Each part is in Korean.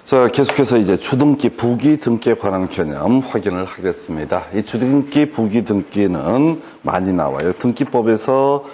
자, 계속해서 이제 주등기, 부기 등기에 관한 개념 확인을 하겠습니다. 이 주등기, 부기 등기는 많이 나와요. 등기법에서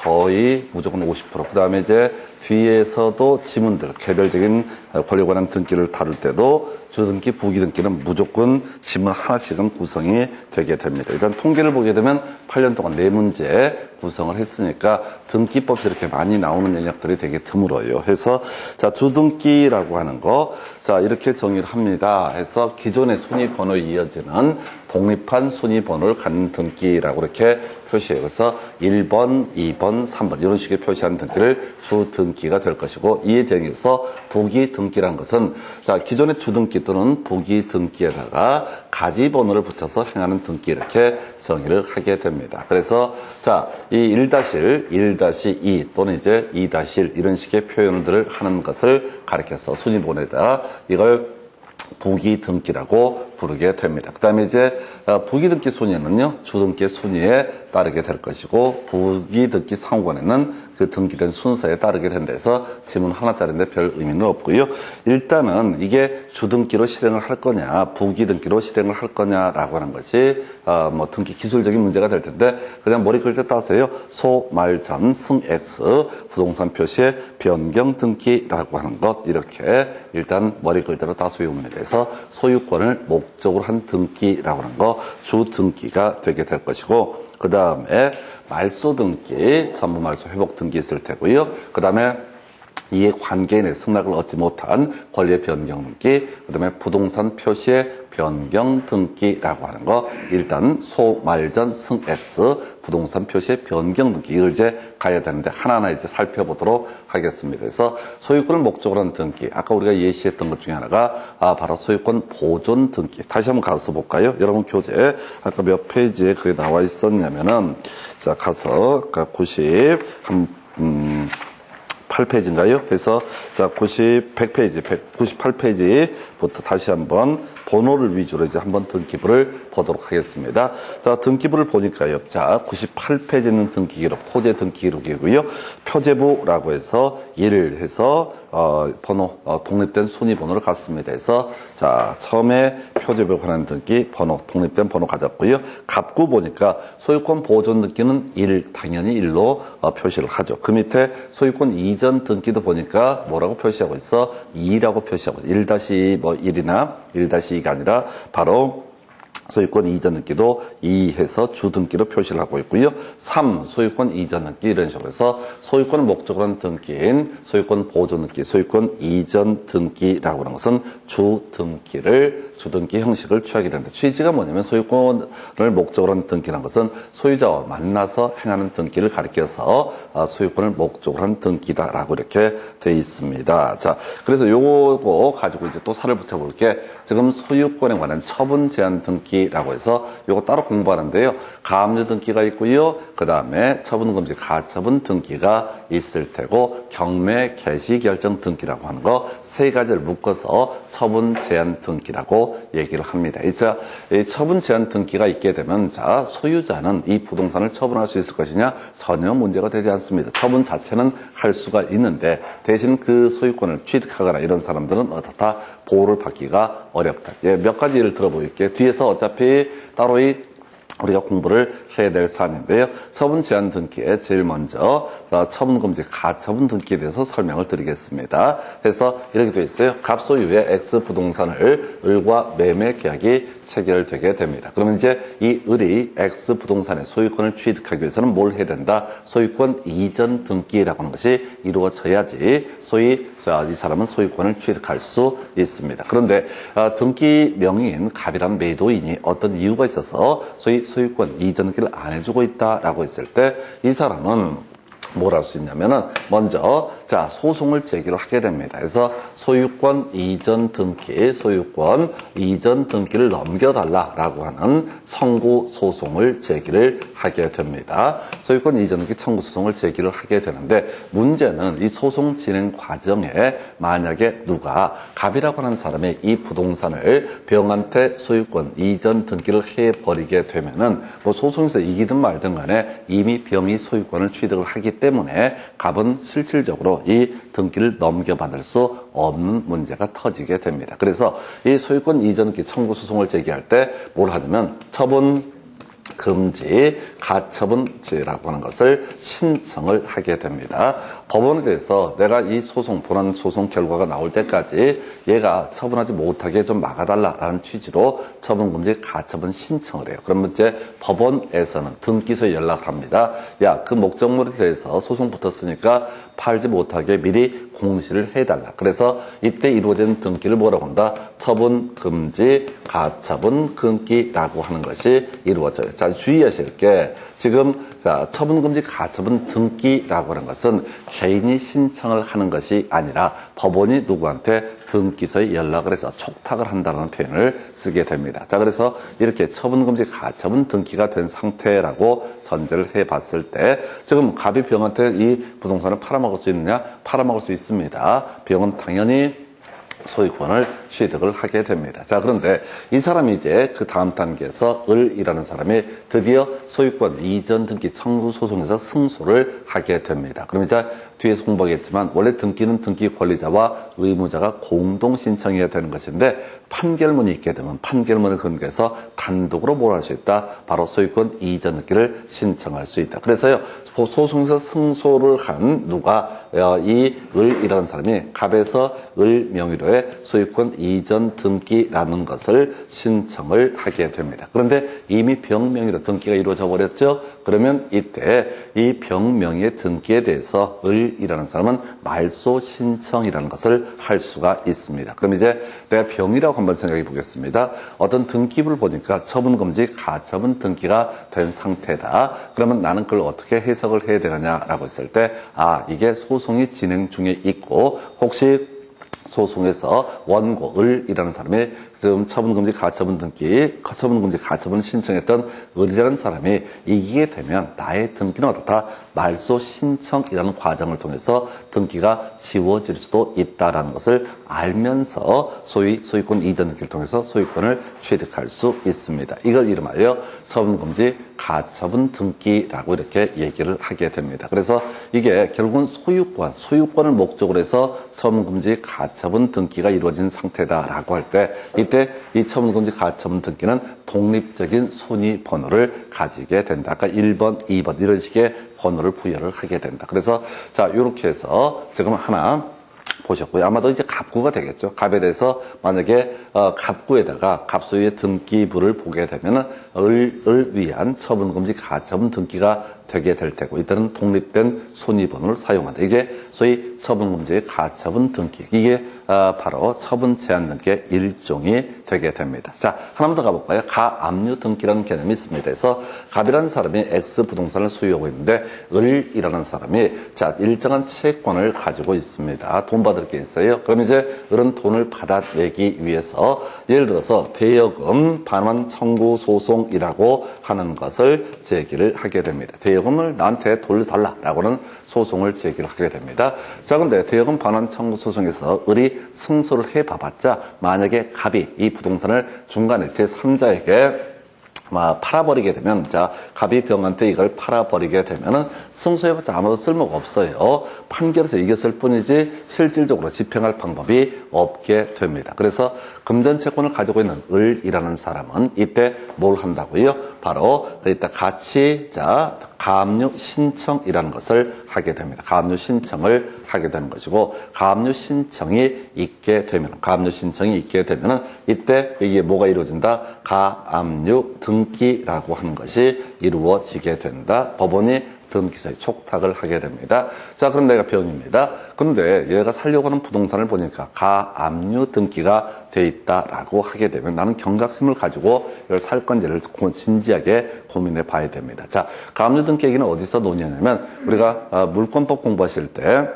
거의 무조건 50%. 그 다음에 이제 뒤에서도 지문들, 개별적인 권리에 관한 등기를 다룰 때도 주등기, 부기 등기는 무조건 지문 하나씩은 구성이 되게 됩니다. 일단 통계를 보게 되면 8년 동안 4문제 구성을 했으니까 등기법에서 이렇게 많이 나오는 영역들이 되게 드물어요. 해서 자, 주등기라고 하는 거, 자, 이렇게 정의를 합니다. 해서 기존의 순위 번호에 이어지는 독립한 순위 번호를 갖는 등기라고 이렇게 표시해요. 그래서 1번, 2번, 3번 이런 식의 표시한 등기를 주등기가 될 것이고, 이에 대해서 부기 등기란 것은 자, 기존의 주등기 또는 부기 등기에다가 가지 번호를 붙여서 행하는 등기 이렇게 정의를 하게 됩니다. 그래서 자, 이 1-1, 1-2 또는 이제 2-1 이런 식의 표현들을 하는 것을 가리켜서 순위 번호에다 이걸 부기 등기라고 부르게 됩니다. 그 다음에 이제 부기 등기 순위는요, 주등기 순위에 따르게 될 것이고, 부기 등기 상호간에는 그 등기된 순서에 따르게 된다 해서 지문 하나짜리인데 별 의미는 없고요. 일단은 이게 주등기로 실행을 할 거냐, 부기 등기로 실행을 할 거냐라고 하는 것이 뭐 등기 기술적인 문제가 될 텐데, 그냥 머리 글자 따서요. 소, 말, 전, 승, X, 부동산 표시의 변경 등기라고 하는 것, 이렇게 일단 머리 글자로 따서 외우면 돼서 소유권을 목적으로 한 등기라고 하는 거, 주등기가 되게 될 것이고, 그 다음에 말소 등기, 전부 말소 회복 등기 있을 테고요. 그 다음에 이에 관계인의 승낙을 얻지 못한 권리의 변경 등기, 그 다음에 부동산 표시의 변경 등기라고 하는 거, 일단 소, 말, 전, 승, X, 부동산 표시의 변경 등기, 이걸 이제 가야 되는데 하나하나 이제 살펴보도록 하겠습니다. 그래서 소유권을 목적으로 한 등기, 아까 우리가 예시했던 것 중에 하나가 바로 소유권 보존 등기. 다시 한번 가서 볼까요? 여러분 교재 아까 몇 페이지에 그게 나와 있었냐면은, 자, 가서 98페이지인가요? 그래서 자, 100페이지, 198페이지부터 다시 한번 번호를 위주로 이제 한번 등기부를 보도록 하겠습니다. 자, 등기부를 보니까요. 자, 98페이지는 등기 기록, 토지 등기 기록이고요. 표제부라고 해서 1 해서 번호, 독립된 순위 번호를 갖습니다. 해서 자, 처음에 표제부에 관한 등기 번호, 독립된 번호 가졌고요. 갑구 보니까 소유권 보존 등기는 1, 당연히 1로 표시를 하죠. 그 밑에 소유권 이전 등기도 보니까 뭐라고 표시하고 있어? 2라고 표시하고 있어. 1-1이나 1-2가 아니라 바로 소유권 이전 등기도 2 해서 주등기로 표시를 하고 있고요. 3, 소유권 이전 등기 이런 식으로 해서 소유권을 목적으로 한 등기인 소유권 보존 등기, 소유권 이전 등기라고 하는 것은 주등기 형식을 취하게 된다. 취지가 뭐냐면 소유권을 목적으로 한 등기라는 것은 소유자와 만나서 행하는 등기를 가리켜서 소유권을 목적으로 한 등기다라고 이렇게 되어 있습니다. 자, 그래서 요거 가지고 이제 또 살을 붙여볼게. 지금 소유권에 관한 처분 제한 등기라고 해서 요거 따로 공부하는데요. 가압류 등기가 있고요. 그 다음에 처분금지 가처분 등기가 있을 테고, 경매 개시 결정 등기라고 하는 거 세 가지를 묶어서 처분 제한 등기라고 얘기를 합니다. 이제 이 처분 제한 등기가 있게 되면 자, 소유자는 이 부동산을 처분할 수 있을 것이냐? 전혀 문제가 되지 않습니다. 처분 자체는 할 수가 있는데 대신 그 소유권을 취득하거나 이런 사람들은 어떻다? 보호를 받기가 어렵다. 예, 몇 가지 예를 들어보일게요. 뒤에서 어차피 따로 우리가 공부를 해야 될 사안인데요. 처분 제한 등기에 제일 먼저 처분금지 가처분 등기에 대해서 설명을 드리겠습니다. 그래서 이렇게 되어 있어요. 갑소유의 X 부동산을 을과 매매 계약이 체결되게 됩니다. 그러면 이제 이 을이 X 부동산의 소유권을 취득하기 위해서는 뭘 해야 된다? 소유권 이전 등기라고 하는 것이 이루어져야지 소위 이 사람은 소유권을 취득할 수 있습니다. 그런데 등기 명의인 갑이란 매도인이 어떤 이유가 있어서 소위 소유권 이전 등기를 안 해주고 있다라고 했을 때 이 사람은 뭘 할 수 있냐면은 먼저 자, 소송을 제기를 하게 됩니다. 그래서 소유권 이전 등기를 넘겨달라라고 하는 청구 소송을 제기를 하게 됩니다. 소유권 이전 등기 청구 소송을 제기를 하게 되는데, 문제는 이 소송 진행 과정에 만약에 누가 갑이라고 하는 사람이 이 부동산을 병한테 소유권 이전 등기를 해버리게 되면은 뭐 소송에서 이기든 말든 간에 이미 병이 소유권을 취득을 하기 때문에 갑은 실질적으로 경우 이 등기를 넘겨받을 수 없는 문제가 터지게 됩니다. 그래서 이 소유권 이전 등기 청구 소송을 제기할 때 뭘 하냐면 처분 금지, 가처분지라고 하는 것을 신청을 하게 됩니다. 법원에 대해서 내가 이 소송, 본안 소송 결과가 나올 때까지 얘가 처분하지 못하게 좀 막아달라라는 취지로 처분금지, 가처분 신청을 해요. 그러면 이제 법원에서는 등기소에 연락을 합니다. 야, 그 목적물에 대해서 소송 붙었으니까 팔지 못하게 미리 공시를 해달라. 그래서 이때 이루어진 등기를 뭐라고 한다? 처분금지, 가처분, 금기라고 하는 것이 이루어져요. 자, 주의하실 게 지금 처분금지, 가처분, 등기라고 하는 것은 개인이 신청을 하는 것이 아니라 법원이 누구한테 등기소에 연락을 해서 촉탁을 한다는 표현을 쓰게 됩니다. 자, 그래서 이렇게 처분금지, 가처분, 등기가 된 상태라고 전제를 해봤을 때 지금 갑이 병한테 이 부동산을 팔아먹을 수 있느냐? 팔아먹을 수 있습니다. 병은 당연히 소유권을 취득을 하게 됩니다. 자, 그런데 이 사람이 이제 그 다음 단계에서 을이라는 사람이 드디어 소유권 이전 등기 청구 소송에서 승소를 하게 됩니다. 그럼 이제 뒤에서 공부하겠지만 원래 등기는 등기 권리자와 의무자가 공동 신청해야 되는 것인데 판결문이 있게 되면 판결문을 근거해서 단독으로 뭘 할 수 있다? 바로 소유권 이전 등기를 신청할 수 있다. 그래서요, 소송에서 승소를 한 누가 이 을이라는 사람이 갑에서 을 명의로의 소유권 이전 등기라는 것을 신청을 하게 됩니다. 그런데 이미 병 명의로 등기가 이루어져 버렸죠. 그러면 이때 이 병 명의의 등기에 대해서 을이라는 사람은 말소 신청이라는 것을 할 수가 있습니다. 그럼 이제 내가 병이라고 한번 생각해 보겠습니다. 어떤 등기부를 보니까 처분금지, 가처분 등기가 된 상태다. 그러면 나는 그걸 어떻게 해석을 해야 되느냐라고 했을 때, 아, 이게 소송이 진행 중에 있고 혹시 소송에서 원고 을이라는 사람이 지금 처분금지, 가처분 등기, 처분금지, 가처분 신청했던 을이라는 사람이 이기게 되면 나의 등기는 어떻다? 말소 신청이라는 과정을 통해서 등기가 지워질 수도 있다라는 것을 알면서 소위 소유권 이전 등기를 통해서 소유권을 취득할 수 있습니다. 이걸 이름하여 처분금지, 가처분 등기라고 이렇게 얘기를 하게 됩니다. 그래서 이게 결국은 소유권을 목적으로 해서 처분금지, 가처분 등기가 이루어진 상태다라고 할 때 이때 이 처분금지, 가처분 등기는 독립적인 순위 번호를 가지게 된다. 아까 1번, 2번 이런 식의 번호를 부여를 하게 된다. 그래서 자, 이렇게 해서 지금 하나 보셨고요. 아마도 이제 갑구가 되겠죠. 갑에 대해서 만약에 갑구에다가 갑소유의 등기부를 보게 되면은 을을 위한 처분금지, 가처분 등기가 되게 될 테고 이때는 독립된 순위번호를 사용한다. 이게 소위 처분금지, 가처분 등기. 이게 바로 처분 제한 등기의 일종이 되게 됩니다. 자, 하나만 더 가볼까요? 가압류 등기라는 개념이 있습니다. 그래서 갑이라는 사람이 X 부동산을 소유하고 있는데 을이라는 사람이 자, 일정한 채권을 가지고 있습니다. 돈 받을 게 있어요. 그럼 이제 을은 돈을 받아내기 위해서 예를 들어서 대여금 반환 청구 소송이라고 하는 것을 제기를 하게 됩니다. 대여금을 나한테 돌려달라라고는 소송을 제기를 하게 됩니다. 자, 근데 대여금 반환 청구 소송에서 을이 승소를 해봐봤자 만약에 갑이 이 부동산을 중간에 제3자에게 팔아버리게 되면, 자, 갑이 병한테 이걸 팔아버리게 되면은 승소해봤자 아무도 쓸모가 없어요. 판결에서 이겼을 뿐이지 실질적으로 집행할 방법이 없게 됩니다. 그래서 금전 채권을 가지고 있는 을이라는 사람은 이때 뭘 한다고요? 바로 이따 같이 자 가압류 신청이라는 것을 하게 됩니다. 가압류 신청을 하게 되는 것이고 가압류 신청이 있게 되면은 이때 이게 뭐가 이루어진다? 가압류 등기라고 하는 것이 이루어지게 된다. 법원이 등기소에 촉탁을 하게 됩니다. 자, 그럼 내가 병입니다. 그런데 얘가 살려고 하는 부동산을 보니까 가압류 등기가 돼 있다라고 하게 되면 나는 경각심을 가지고 이걸 살 건지를 진지하게 고민해 봐야 됩니다. 자, 가압류 등기 얘기는 어디서 논의하냐면 우리가 물권법 공부하실 때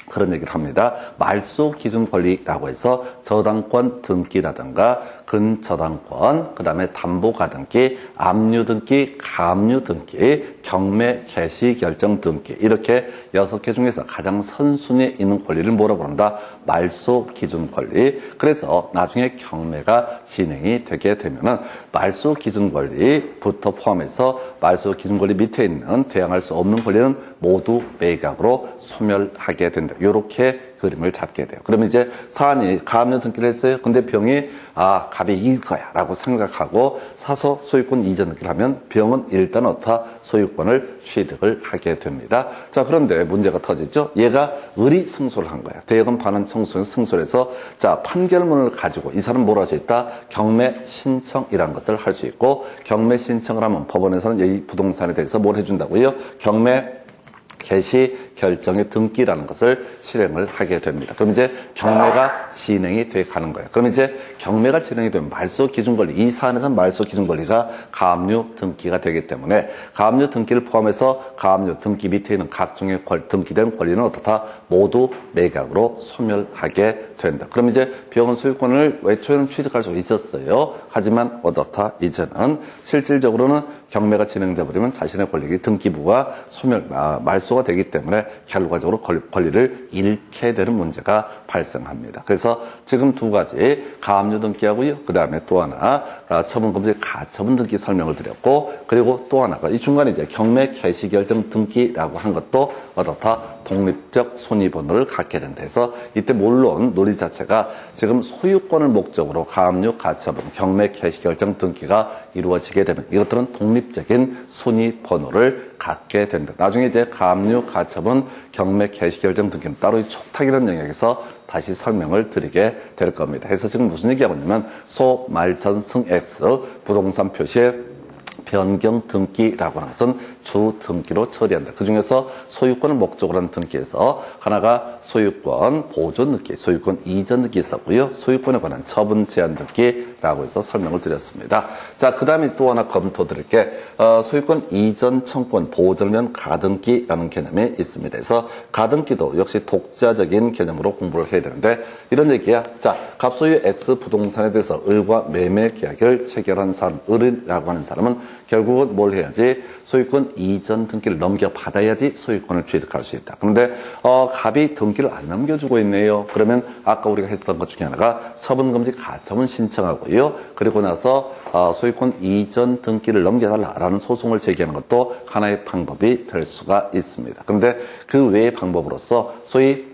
그런 얘기를 합니다. 말소 기준 권리라고 해서 저당권 등기라든가 근저당권, 그 다음에 담보가등기, 압류등기, 가압류등기, 경매 개시결정 등기, 이렇게 6개 중에서 가장 선순위에 있는 권리를 뭐라 부른다? 말소기준권리. 그래서 나중에 경매가 진행이 되게 되면은 말소기준권리부터 포함해서 말소기준권리 밑에 있는 대항할 수 없는 권리는 모두 매각으로 소멸하게 된다. 이렇게 그림을 잡게 돼요. 그러면 이제 사안이 가압류 등기를 했어요. 근데 병이 갑이 이길 거야 라고 생각하고 사서 소유권 이전 등기를 하면 병은 일단 어떠 소유권을 취득을 하게 됩니다. 자, 그런데 문제가 터지죠. 얘가 을이 승소를 한 거야. 대여금 반환 청구는 승소를 해서 자, 판결문을 가지고 이 사람은 뭘 할 수 있다? 경매 신청이라는 것을 할 수 있고, 경매 신청을 하면 법원에서는 이 부동산에 대해서 뭘 해준다고요? 경매 개시 결정의 등기라는 것을 실행을 하게 됩니다. 그럼 이제 경매가 진행이 돼 가는 거예요. 그럼 이제 경매가 진행이 되면 말소 기준 권리, 이 사안에서는 말소 기준 권리가 가압류 등기가 되기 때문에 가압류 등기를 포함해서 가압류 등기 밑에 있는 각종의 등기된 권리는 어떻다? 모두 매각으로 소멸하게 된다. 그럼 이제 병원 소유권을 애초에는 취득할 수 있었어요. 하지만 어떻다? 이제는 실질적으로는 경매가 진행돼 버리면 자신의 권리가 등기부가 말소가 되기 때문에 결과적으로 권리를 잃게 되는 문제가 발생합니다. 그래서 지금 두 가지 가압류 등기하고요. 그 다음에 또 하나 처분금지 가처분 등기 설명을 드렸고, 그리고 또 하나가 이 중간에 이제 경매 개시결정 등기라고 한 것도 어떻다? 독립적 손익번호를 갖게 된다 해서 이때 물론 논리 자체가 지금 소유권을 목적으로 가압류 가처분 경매 개시결정 등기가 이루어지게 되면 이것들은 독립적인 손익번호를 갖게 된다. 나중에 이제 가압류 가처분 경매 개시결정 등기는 따로 촉탁이라는 영역에서 다시 설명을 드리게 될 겁니다. 그래서 지금 무슨 얘기하고 있냐면 소말전승 X 부동산 표시의 변경 등기라고 하는 것은 주 등기로 처리한다. 그 중에서 소유권을 목적으로 하는 등기에서 하나가 소유권 보존 등기, 소유권 이전 등기 있었고요. 소유권에 관한 처분 제한 등기라고 해서 설명을 드렸습니다. 자, 그 다음에 또 하나 검토 드릴게. 소유권 이전 청구권 보존면 가등기라는 개념이 있습니다. 그래서 가등기도 역시 독자적인 개념으로 공부를 해야 되는데 이런 얘기야. 자, 갑소유 X 부동산에 대해서 을과 매매 계약을 체결한 사람, 을이라고 하는 사람은 결국은 뭘 해야지? 소유권 이전 등기를 넘겨받아야지 소유권을 취득할 수 있다. 그런데 갑이 등기를 안 넘겨주고 있네요. 그러면 아까 우리가 했던 것 중에 하나가 처분금지 가처분 신청하고요. 그리고 나서 소유권 이전 등기를 넘겨달라라는 소송을 제기하는 것도 하나의 방법이 될 수가 있습니다. 그런데 그 외의 방법으로서 소위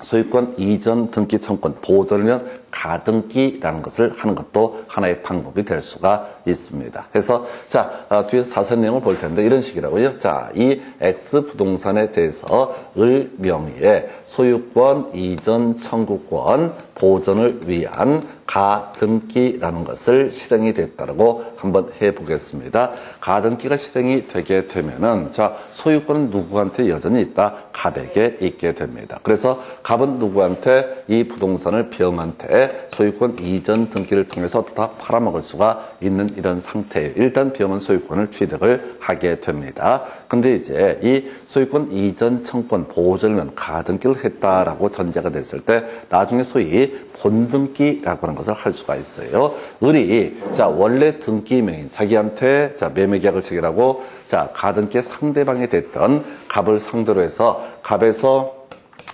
소유권 이전 등기 청구권 보존면 가등기라는 것을 하는 것도 하나의 방법이 될 수가 있습니다. 그래서 자, 뒤에서 자세한 내용을 볼 텐데 이런 식이라고요. 자, 이 X 부동산에 대해서 을 명의의 소유권 이전 청구권 보존을 위한 가등기라는 것을 실행이 됐다라고 한번 해보겠습니다. 가등기가 실행이 되게 되면은 자, 소유권은 누구한테 여전히 있다? 갑에게 있게 됩니다. 그래서 갑은 누구한테? 이 부동산을 병한테 소유권 이전 등기를 통해서 다 팔아먹을 수가 있는 이런 상태예요. 일단 병은 소유권을 취득을 하게 됩니다. 근데 이제 이 소유권 이전 청구권 보존면 가등기를 했다라고 전제가 됐을 때 나중에 소위 본등기라고 하는 것을 할 수가 있어요. 을이 자, 원래 등기 명의 자기한테 자, 매매 계약을 체결하고 자, 가등기의 상대방이 됐던 갑을 상대로 해서 갑에서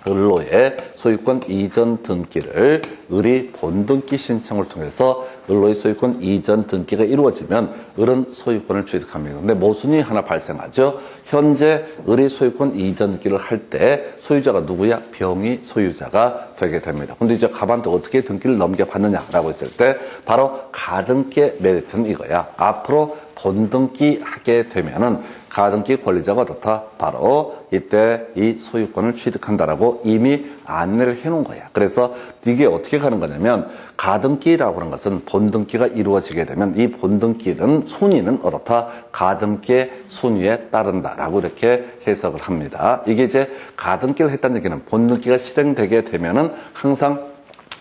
을로의 소유권 이전 등기를 을이 본등기 신청을 통해서 을로의 소유권 이전 등기가 이루어지면 을은 소유권을 취득합니다. 근데 모순이 하나 발생하죠. 현재 을이 소유권 이전 등기를 할 때 소유자가 누구야? 병이 소유자가 되게 됩니다. 근데 이제 갑한테 어떻게 등기를 넘겨받느냐라고 했을 때 바로 가등기의 메리트는 이거야. 앞으로 본등기 하게 되면은 가등기 권리자가 어떻다? 바로 이때 이 소유권을 취득한다라고 이미 안내를 해놓은 거야. 그래서 이게 어떻게 가는 거냐면 가등기라고 하는 것은 본등기가 이루어지게 되면 이 본등기는 순위는 어떻다? 가등기의 순위에 따른다라고 이렇게 해석을 합니다. 이게 이제 가등기를 했다는 얘기는 본등기가 실행되게 되면은 항상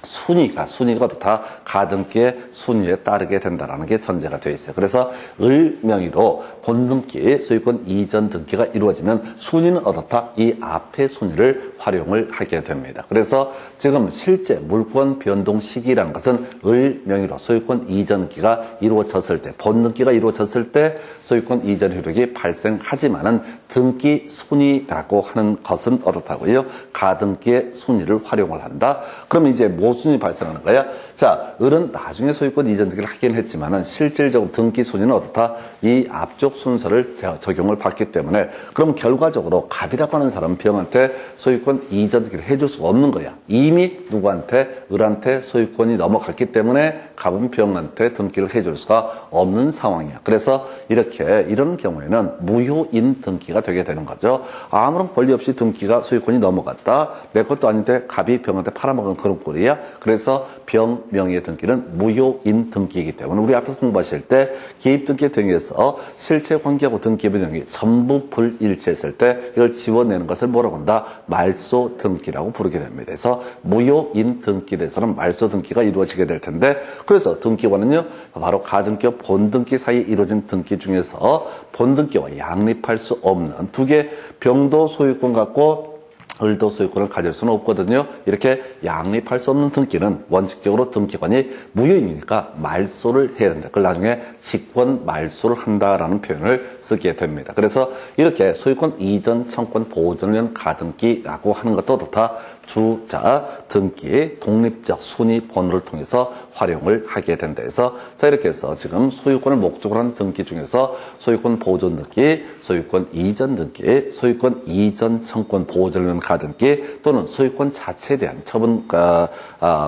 순위가 어떻다? 가등기의 순위에 따르게 된다라는 게 전제가 되어 있어요. 그래서 을 명의로 본등기, 소유권 이전 등기가 이루어지면 순위는 어떻다? 이 앞의 순위를 활용을 하게 됩니다. 그래서 지금 실제 물권 변동 시기라는 것은 을 명의로 소유권 이전기가 이루어졌을 때, 본등기가 이루어졌을 때 소유권 이전 효력이 발생하지만은 등기 순위라고 하는 것은 어떻다고요? 가등기의 순위를 활용을 한다. 그럼 이제 뭐 순위 발생하는 거야? 자, 을은 나중에 소유권 이전 등기를 하긴 했지만은 실질적으로 등기 순위는 어떻다? 이 앞쪽 순서를 적용을 받기 때문에 그럼 결과적으로 갑이라고 하는 사람은 병한테 소유권 이전 등기를 해줄 수가 없는 거야. 이미 누구한테? 을한테 소유권이 넘어갔기 때문에 갑은 병한테 등기를 해줄 수가 없는 상황이야. 그래서 이런 경우에는 무효인 등기가 되게 되는 거죠. 아무런 권리 없이 등기가 소유권이 넘어갔다. 내 것도 아닌데 갑이 병한테 팔아먹은 그런 꼴이야. 그래서 병 명의의 등기는 무효인 등기이기 때문에 우리 앞에서 공부하실 때 기입등기 등에서 실체 관계하고 등기 변경이 전부 불일치했을 때 이걸 지워내는 것을 뭐라고 한다? 말소 등기라고 부르게 됩니다. 그래서 무효인 등기에 대해서는 말소 등기가 이루어지게 될 텐데 그래서 등기관은요 바로 가등기와 본등기 사이에 이루어진 등기 중에서 본등기와 양립할 수 없는 두 개 병도 소유권 갖고 을도 소유권을 가질 수는 없거든요. 이렇게 양립할 수 없는 등기는 원칙적으로 등기관이 무효이니까 말소를 해야 된다. 그걸 나중에 직권 말소를 한다라는 표현을 쓰게 됩니다. 그래서 이렇게 소유권 이전 청권 보존을 위한 가등기라고 하는 것도 어떻다? 주자 등기 독립적 순위 번호를 통해서 활용을 하게 된다 해서 자 이렇게 해서 지금 소유권을 목적으로 하는 등기 중에서 소유권 보존 등기, 소유권 이전 등기, 소유권 이전 청권 보존을 위한 가등기 또는 소유권 자체에 대한 처분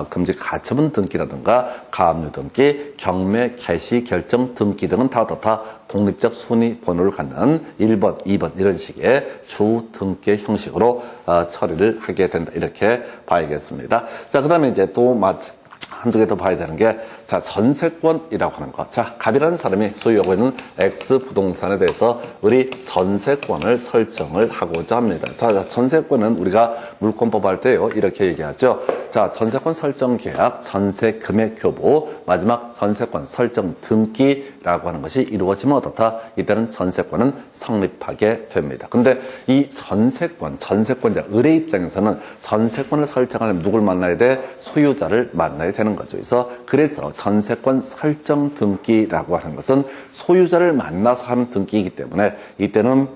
금지 가처분 등기라든가 가압류 등기, 경매 개시 결정 등기 등은 다 어떻다? 독립적 순위 번호를 갖는 1번, 2번 이런 식의 주 등기 형식으로 처리를 하게 된다. 이렇게 봐야겠습니다. 자, 그다음에 이제 또 한두 개 더 봐야 되는 게, 자, 전세권이라고 하는 것. 자, 갑이라는 사람이 소유하고 있는 X 부동산에 대해서 을이 전세권을 설정을 하고자 합니다. 자, 전세권은 우리가 물권법 할 때요, 이렇게 얘기하죠. 자, 전세권 설정 계약, 전세 금액 교부, 마지막 전세권 설정 등기라고 하는 것이 이루어지면 어떻다? 이때는 전세권은 성립하게 됩니다. 근데 이 전세권자, 을의 입장에서는 전세권을 설정하려면 누굴 만나야 돼? 소유자를 만나야 되는 거죠. 그래서 전세권 설정 등기라고 하는 것은 소유자를 만나서 하는 등기이기 때문에 이때는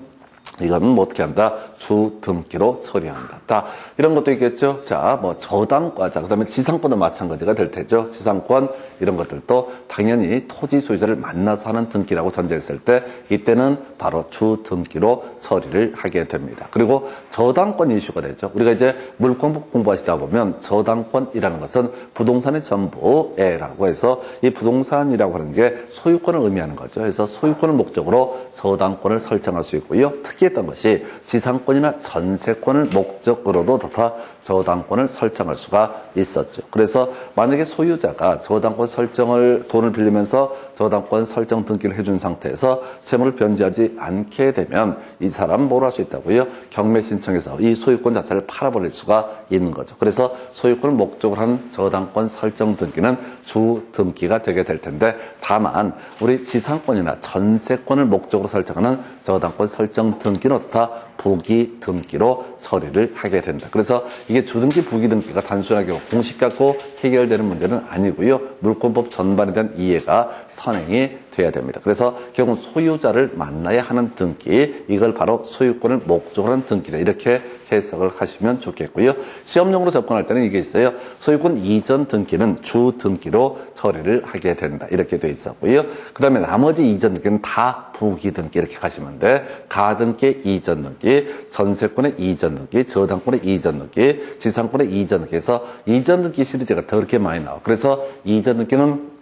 이거는 뭐 어떻게 한다? 주 등기로 처리한다. 자, 이런 것도 있겠죠. 자, 뭐 저당과자, 그다음에 지상권도 마찬가지가 될 테죠. 지상권 이런 것들도 당연히 토지 소유자를 만나서 하는 등기라고 전제했을 때 이때는 바로 주 등기로 처리를 하게 됩니다. 그리고 저당권 이슈가 되죠. 우리가 이제 물권법 공부하시다 보면 저당권이라는 것은 부동산의 전부에라고 해서 이 부동산이라고 하는 게 소유권을 의미하는 거죠. 그래서 소유권을 목적으로 저당권을 설정할 수 있고요. 특이했던 것이 지상권이나 전세권을 목적으로도 다 저당권을 설정할 수가 있었죠. 그래서 만약에 소유자가 저당권 설정을 돈을 빌리면서 저당권 설정 등기를 해준 상태에서 채무를 변제하지 않게 되면 이 사람 뭘 할 수 있다고요? 경매 신청해서 이 소유권 자체를 팔아버릴 수가 있는 거죠. 그래서 소유권을 목적으로 한 저당권 설정 등기는 주 등기가 되게 될 텐데 다만 우리 지상권이나 전세권을 목적으로 설정하는 저당권 설정 등기는 어떻다? 부기 등기로 처리를 하게 된다. 그래서 이게 주등기, 부기 등기가 단순하게 공식 갖고 해결되는 문제는 아니고요. 물권법 전반에 대한 이해가 선행이 돼야 됩니다. 그래서 결국 소유자를 만나야 하는 등기, 이걸 바로 소유권을 목적으로 하는 등기다. 이렇게 해석을 하시면 좋겠고요. 시험용으로 접근할 때는 이게 있어요. 소유권 이전 등기는 주 등기로 처리를 하게 된다. 이렇게 돼 있었고요. 그 다음에 나머지 이전 등기는 다 부기 등기 이렇게 가시면 돼. 가등기 이전 등기, 전세권의 이전 등기, 저당권의 이전 등기, 지상권의 이전 등기에서 이전 등기 시리즈가 더 그렇게 많이 나와. 그래서 이전 등기는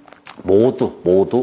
모두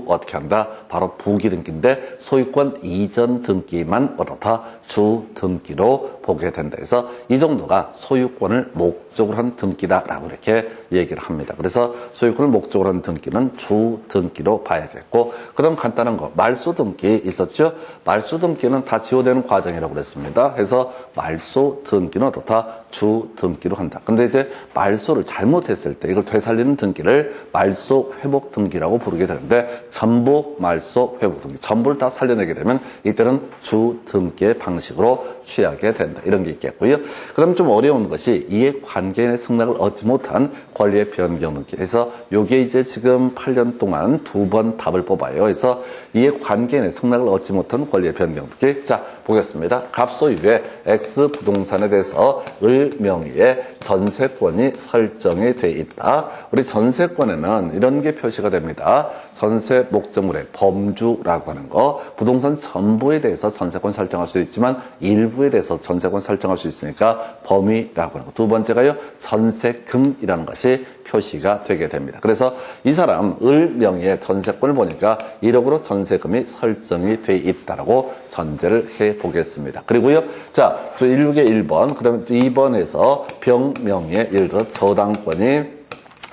어떻게 한다? 바로 부기 등기인데 소유권 이전 등기만 어떻다? 주 등기로 보게 된다. 그래서 이 정도가 소유권을 목적으로 한 등기다라고 이렇게 얘기를 합니다. 그래서 소유권을 목적으로 한 등기는 주등기로 봐야겠고, 그다음 간단한 거 말소 등기 있었죠? 말소 등기는 다 지워되는 과정이라고 그랬습니다. 그래서 말소 등기는 어떻다? 주등기로 한다. 근데 이제 말소를 잘못했을 때 이걸 되살리는 등기를 말소 회복 등기라고 부르게 되는데, 전부 말소 회복 등기, 전부를 다 살려내게 되면 이때는 주등기의 방식으로 취하게 된다. 이런 게 있겠고요. 그다음 좀 어려운 것이 이해관계인의 승낙을 얻지 못한 권리의 변경 등기. 그래서 요게 이제 지금 8년 동안 2번 답을 뽑아요. 그래서 이해관계인의 승낙을 얻지 못한 권리의 변경 등기. 자, 보겠습니다. 갑소유의 X 부동산에 대해서 을 명의의 전세권이 설정이 돼 있다. 우리 전세권에는 이런 게 표시가 됩니다. 전세 목적물의 범주라고 하는 거, 부동산 전부에 대해서 전세권 설정할 수 있지만 일부에 대해서 전세권 설정할 수 있으니까 범위라고 하는 거. 두 번째가요, 전세금이라는 것이 표시가 되게 됩니다. 그래서 이 사람 을 명의의 전세권을 보니까 1억으로 전세금이 설정이 돼 있다라고 전제를 해 보겠습니다. 그리고요, 자, 16의 1번, 그 다음에 2번에서 병 명의의 예를 들어 저당권이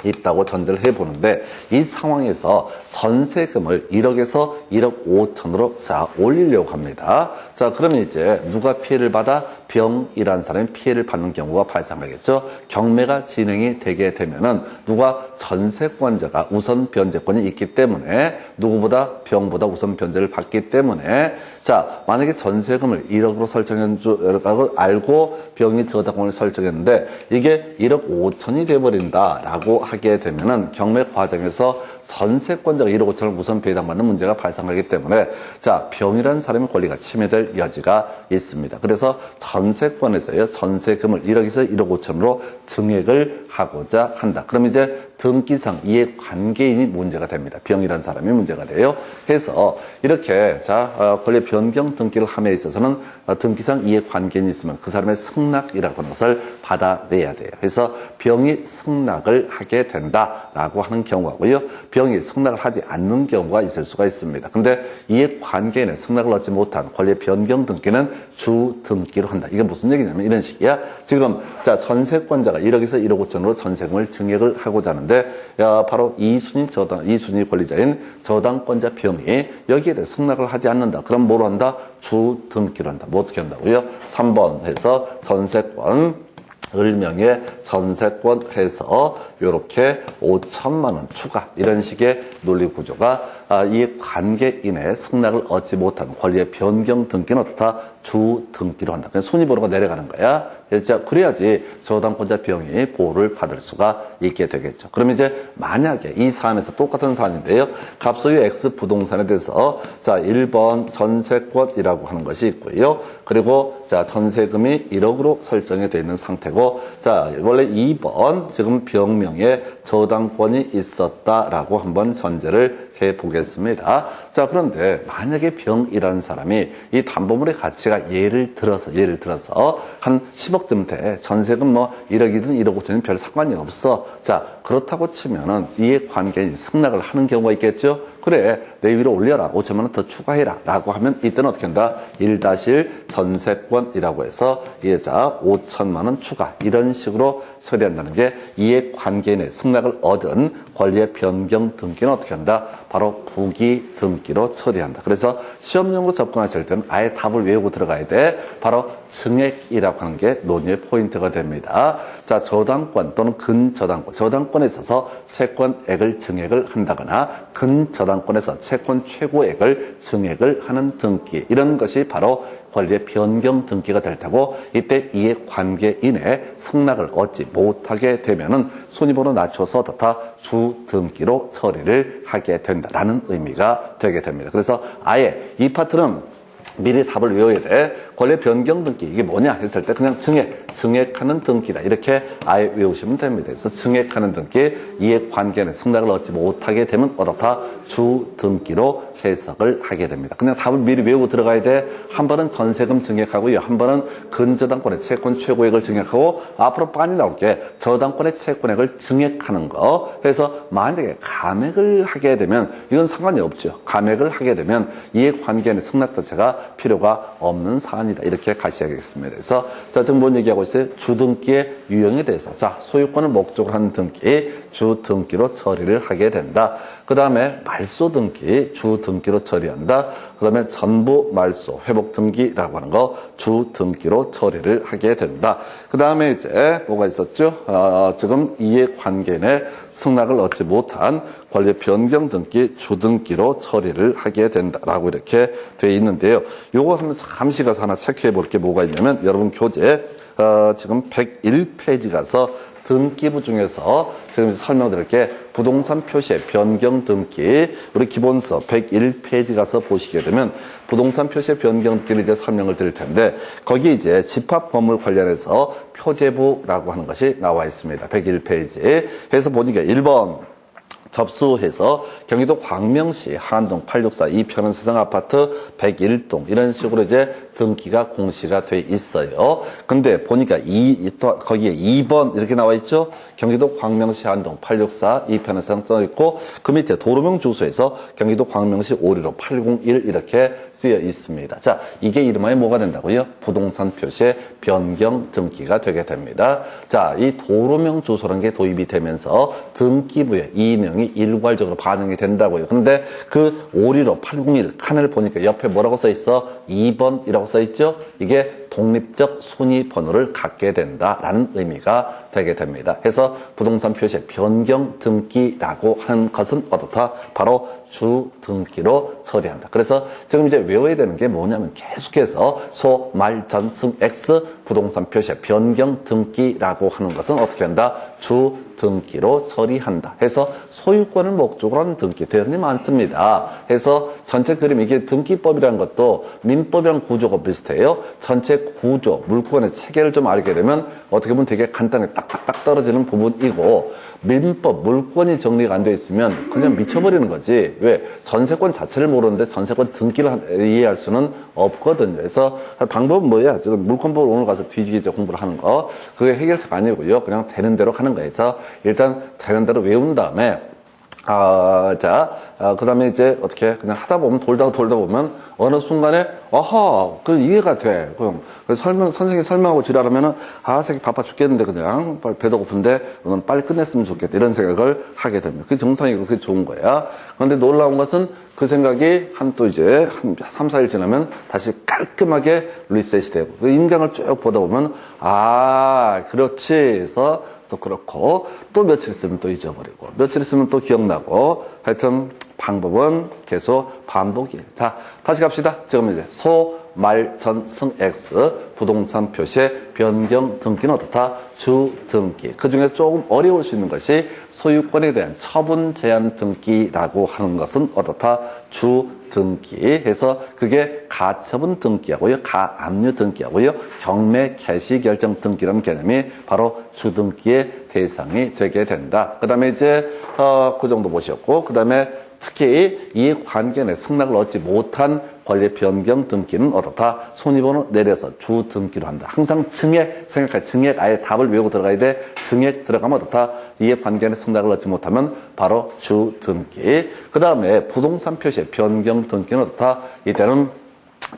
있다고 전제를 해보는데, 이 상황에서 전세금을 1억에서 1억 5천으로 자 올리려고 합니다. 자, 그러면 이제 누가 피해를 받아? 병이라는 사람이 피해를 받는 경우가 발생하겠죠. 경매가 진행이 되게 되면은 누가 전세권자가 우선 변제권이 있기 때문에 누구보다 병보다 우선 변제를 받기 때문에, 자, 만약에 전세금을 1억으로 설정한 줄 알고 병이 저당권을 설정했는데 이게 1억 5천이 돼버린다라고 하게 되면은 경매 과정에서 전세권자가 1억 5천을 우선 배당받는 문제가 발생하기 때문에, 자, 병이라는 사람의 권리가 침해될 여지가 있습니다. 그래서 전세권에서요, 전세금을 1억에서 1억 5천으로 증액을 하고자 한다. 그럼 이제 등기상 이해관계인이 문제가 됩니다. 병이라는 사람이 문제가 돼요. 그래서 이렇게 자, 권리 변경 등기를 함에 있어서는 등기상 이해관계인이 있으면 그 사람의 승낙이라고 하는 것을 받아내야 돼요. 그래서 병이 승낙을 하게 된다라고 하는 경우하고요, 병이 승낙을 하지 않는 경우가 있을 수가 있습니다. 근데 이해관계인의 승낙을 얻지 못한 권리 변경 등기는 주등기로 한다. 이게 무슨 얘기냐면 이런 식이야. 지금 자, 전세권자가 1억에서 1억 5천으로 전세금을 증액을 하고자 하는데, 바로 이순위 권리자인 저당권자 병이 여기에 대해 승낙을 하지 않는다. 그럼 뭐로 한다? 주등기로 한다. 뭐 어떻게 한다고요? 3번 해서 전세권 을명의 전세권 해서 요렇게 5천만 원 추가, 이런 식의 논리 구조가 이 관계인의 승낙을 얻지 못한 권리의 변경 등기는 어떻다? 주등기로 한다. 그냥 순위번호가 내려가는 거야. 그래야지 저당권자 병이 보호를 받을 수가 있게 되겠죠. 그럼 이제 만약에 이 사안에서 똑같은 사안인데요, 갑소유 X 부동산에 대해서 자, 1번 전세권이라고 하는 것이 있고요. 그리고 자, 전세금이 1억으로 설정이 되어 있는 상태고, 자, 원래 2번 지금 병명에 저당권이 있었다라고 한번 전제를 해 보겠습니다. 자, 그런데 만약에 병이라는 사람이 이 담보물의 가치가 예를 들어서 한 10억쯤 돼. 전세금 뭐 1억이든 1억 5천이든 별 상관이 없어. 자, 그렇다고 치면은 이해관계인이 승낙을 하는 경우가 있겠죠. 그래, 내 위로 올려라. 5천만 원 더 추가해라. 라고 하면 이때는 어떻게 한다? 1-1 전세권이라고 해서 이자 5천만 원 추가. 이런 식으로 처리한다는 게 이해관계인의 승낙을 얻은 권리의 변경 등기는 어떻게 한다? 바로 부기 등기로 처리한다. 그래서 시험용으로 접근하실 때는 아예 답을 외우고 들어가야 돼. 바로 증액이라고 하는 게 논의의 포인트가 됩니다. 자, 저당권 또는 근저당권, 저당권에 있어서 채권액을 증액을 한다거나 근저당권에서 채권 최고액을 증액을 하는 등기, 이런 것이 바로 권리의 변경 등기가 될 테고, 이때 이해관계인의 승낙을 얻지 못하게 되면은 손익번호 낮춰서 다 주등기로 처리를 하게 된다라는 의미가 되게 됩니다. 그래서 아예 이 파트는 미리 답을 외워야 돼. 권리 변경 등기 이게 뭐냐 했을 때 그냥 증액하는 등기다, 이렇게 아예 외우시면 됩니다. 그래서 증액하는 등기, 이해관계는 승낙을 얻지 못하게 되면 어떻다? 주등기로 해석을 하게 됩니다. 그냥 답을 미리 외우고 들어가야 돼. 한 번은 전세금 증액하고요. 한 번은 근저당권의 채권 최고액을 증액하고 앞으로 많이 나올 게 저당권의 채권액을 증액하는 거. 그래서 만약에 감액을 하게 되면 이건 상관이 없죠. 감액을 하게 되면 이해관계의 승낙 자체가 필요가 없는 사안이다. 이렇게 가셔야겠습니다. 그래서 자, 지금 뭔 얘기하고 있어요? 주등기의 유형에 대해서. 자, 소유권을 목적으로 하는 등기, 주등기로 처리를 하게 된다. 그 다음에 말소 등기, 주등기로 처리한다. 그 다음에 전부 말소, 회복 등기라고 하는 거, 주등기로 처리를 하게 된다. 그 다음에 이제 뭐가 있었죠? 지금 이해관계 내 승낙을 얻지 못한 권리 변경 등기, 주등기로 처리를 하게 된다라고 이렇게 돼 있는데요. 요거 한번 잠시 가서 하나 체크해 볼 게 뭐가 있냐면 여러분 교재 지금 101페이지 가서 등기부 중에서 지금 설명드릴게 부동산 표시의 변경 등기 우리 기본서 101페이지 가서 보시게 되면 부동산 표시의 변경 등기를 이제 설명을 드릴 텐데 거기 이제 집합 건물 관련해서 표제부라고 하는 것이 나와 있습니다. 101페이지. 해서 보니까 1번 접수해서 경기도 광명시 한동 864 2편은 세상 아파트 101동 이런 식으로 이제 등기가 공시가 돼 있어요. 근데 보니까 거기에 2번 이렇게 나와 있죠. 경기도 광명시 한동 864 2편은 세상 써 있고 그 밑에 도로명 주소에서 경기도 광명시 515 801 이렇게 쓰여 있습니다. 자, 이게 이름하여 뭐가 된다고요? 부동산 표시의 변경 등기가 되게 됩니다. 자, 이 도로명 주소라는 게 도입이 되면서 등기부에 이 내용이 일괄적으로 반영이 된다고요. 근데 그 515 801 칸을 보니까 옆에 뭐라고 써 있어? 2번이라고 써 있죠? 이게 독립적 순위 번호를 갖게 된다라는 의미가 되게 됩니다. 해서 부동산 표시의 변경 등기라고 하는 것은 어떻다? 바로 주 등기로 처리한다. 그래서 지금 이제 외워야 되는 게 뭐냐면 계속해서 소, 말, 전, 승, X 부동산 표시의 변경 등기라고 하는 것은 어떻게 한다? 주 등기로 처리한다. 해서 소유권을 목적으로 하는 등기 대단히 많습니다. 해서 전체 그림 이게 등기법이라는 것도 민법이랑 구조가 비슷해요. 전체 구조, 물권의 체계를 좀 알게 되면 어떻게 보면 되게 간단하게 딱딱딱 떨어지는 부분이고 민법, 물권이 정리가 안 돼 있으면 그냥 미쳐버리는 거지. 왜? 전세권 자체를 모르는데 전세권 등기를 이해할 수는 없거든요. 그래서 방법은 뭐야? 지금 물권법을 오늘 가서 뒤지게 공부를 하는 거. 그게 해결책 아니고요. 그냥 되는 대로 하는 거예요. 그래서 일단 되는 대로 외운 다음에 그 다음에 이제 어떻게 그냥 하다 보면 돌다 보면 어느 순간에 그 이해가 돼. 그럼 선생님이 설명하고 지랄하면은 새끼 바빠 죽겠는데 그냥 빨리 배도 고픈데 너는 빨리 끝냈으면 좋겠다 이런 생각을 하게 됩니다. 그게 정상이고 그게 좋은 거야. 그런데 놀라운 것은 그 생각이 한 3, 4일 지나면 다시 깔끔하게 리셋이 되고 그 인강을 쭉 보다 보면 그렇지 해서 또 그렇고 또 며칠 있으면 또 잊어버리고 며칠 있으면 또 기억나고 하여튼 방법은 계속 반복이에요. 자, 다시 갑시다. 지금 이제 소, 말, 전, 승, X 부동산 표시의 변경 등기는 어떻다? 주 등기. 그 중에 조금 어려울 수 있는 것이 소유권에 대한 처분 제한 등기라고 하는 것은 어떻다? 주 등기 해서 그게 가처분 등기하고요, 가압류 등기하고요, 경매 개시 결정 등기라는 개념이 바로 주등기의 대상이 되게 된다. 그 다음에 이제 그 정도 보셨고, 그 다음에 특히 이해관계 내 승낙을 얻지 못한 권리 변경 등기는 어떻다? 손위번호 내려서 주 등기로 한다. 항상 증액 생각해. 증액 아예 답을 외우고 들어가야 돼. 증액 들어가면 어떻다? 이해관계 내 승낙을 얻지 못하면 바로 주 등기. 그 다음에 부동산 표시의 변경 등기는 어떻다? 이때는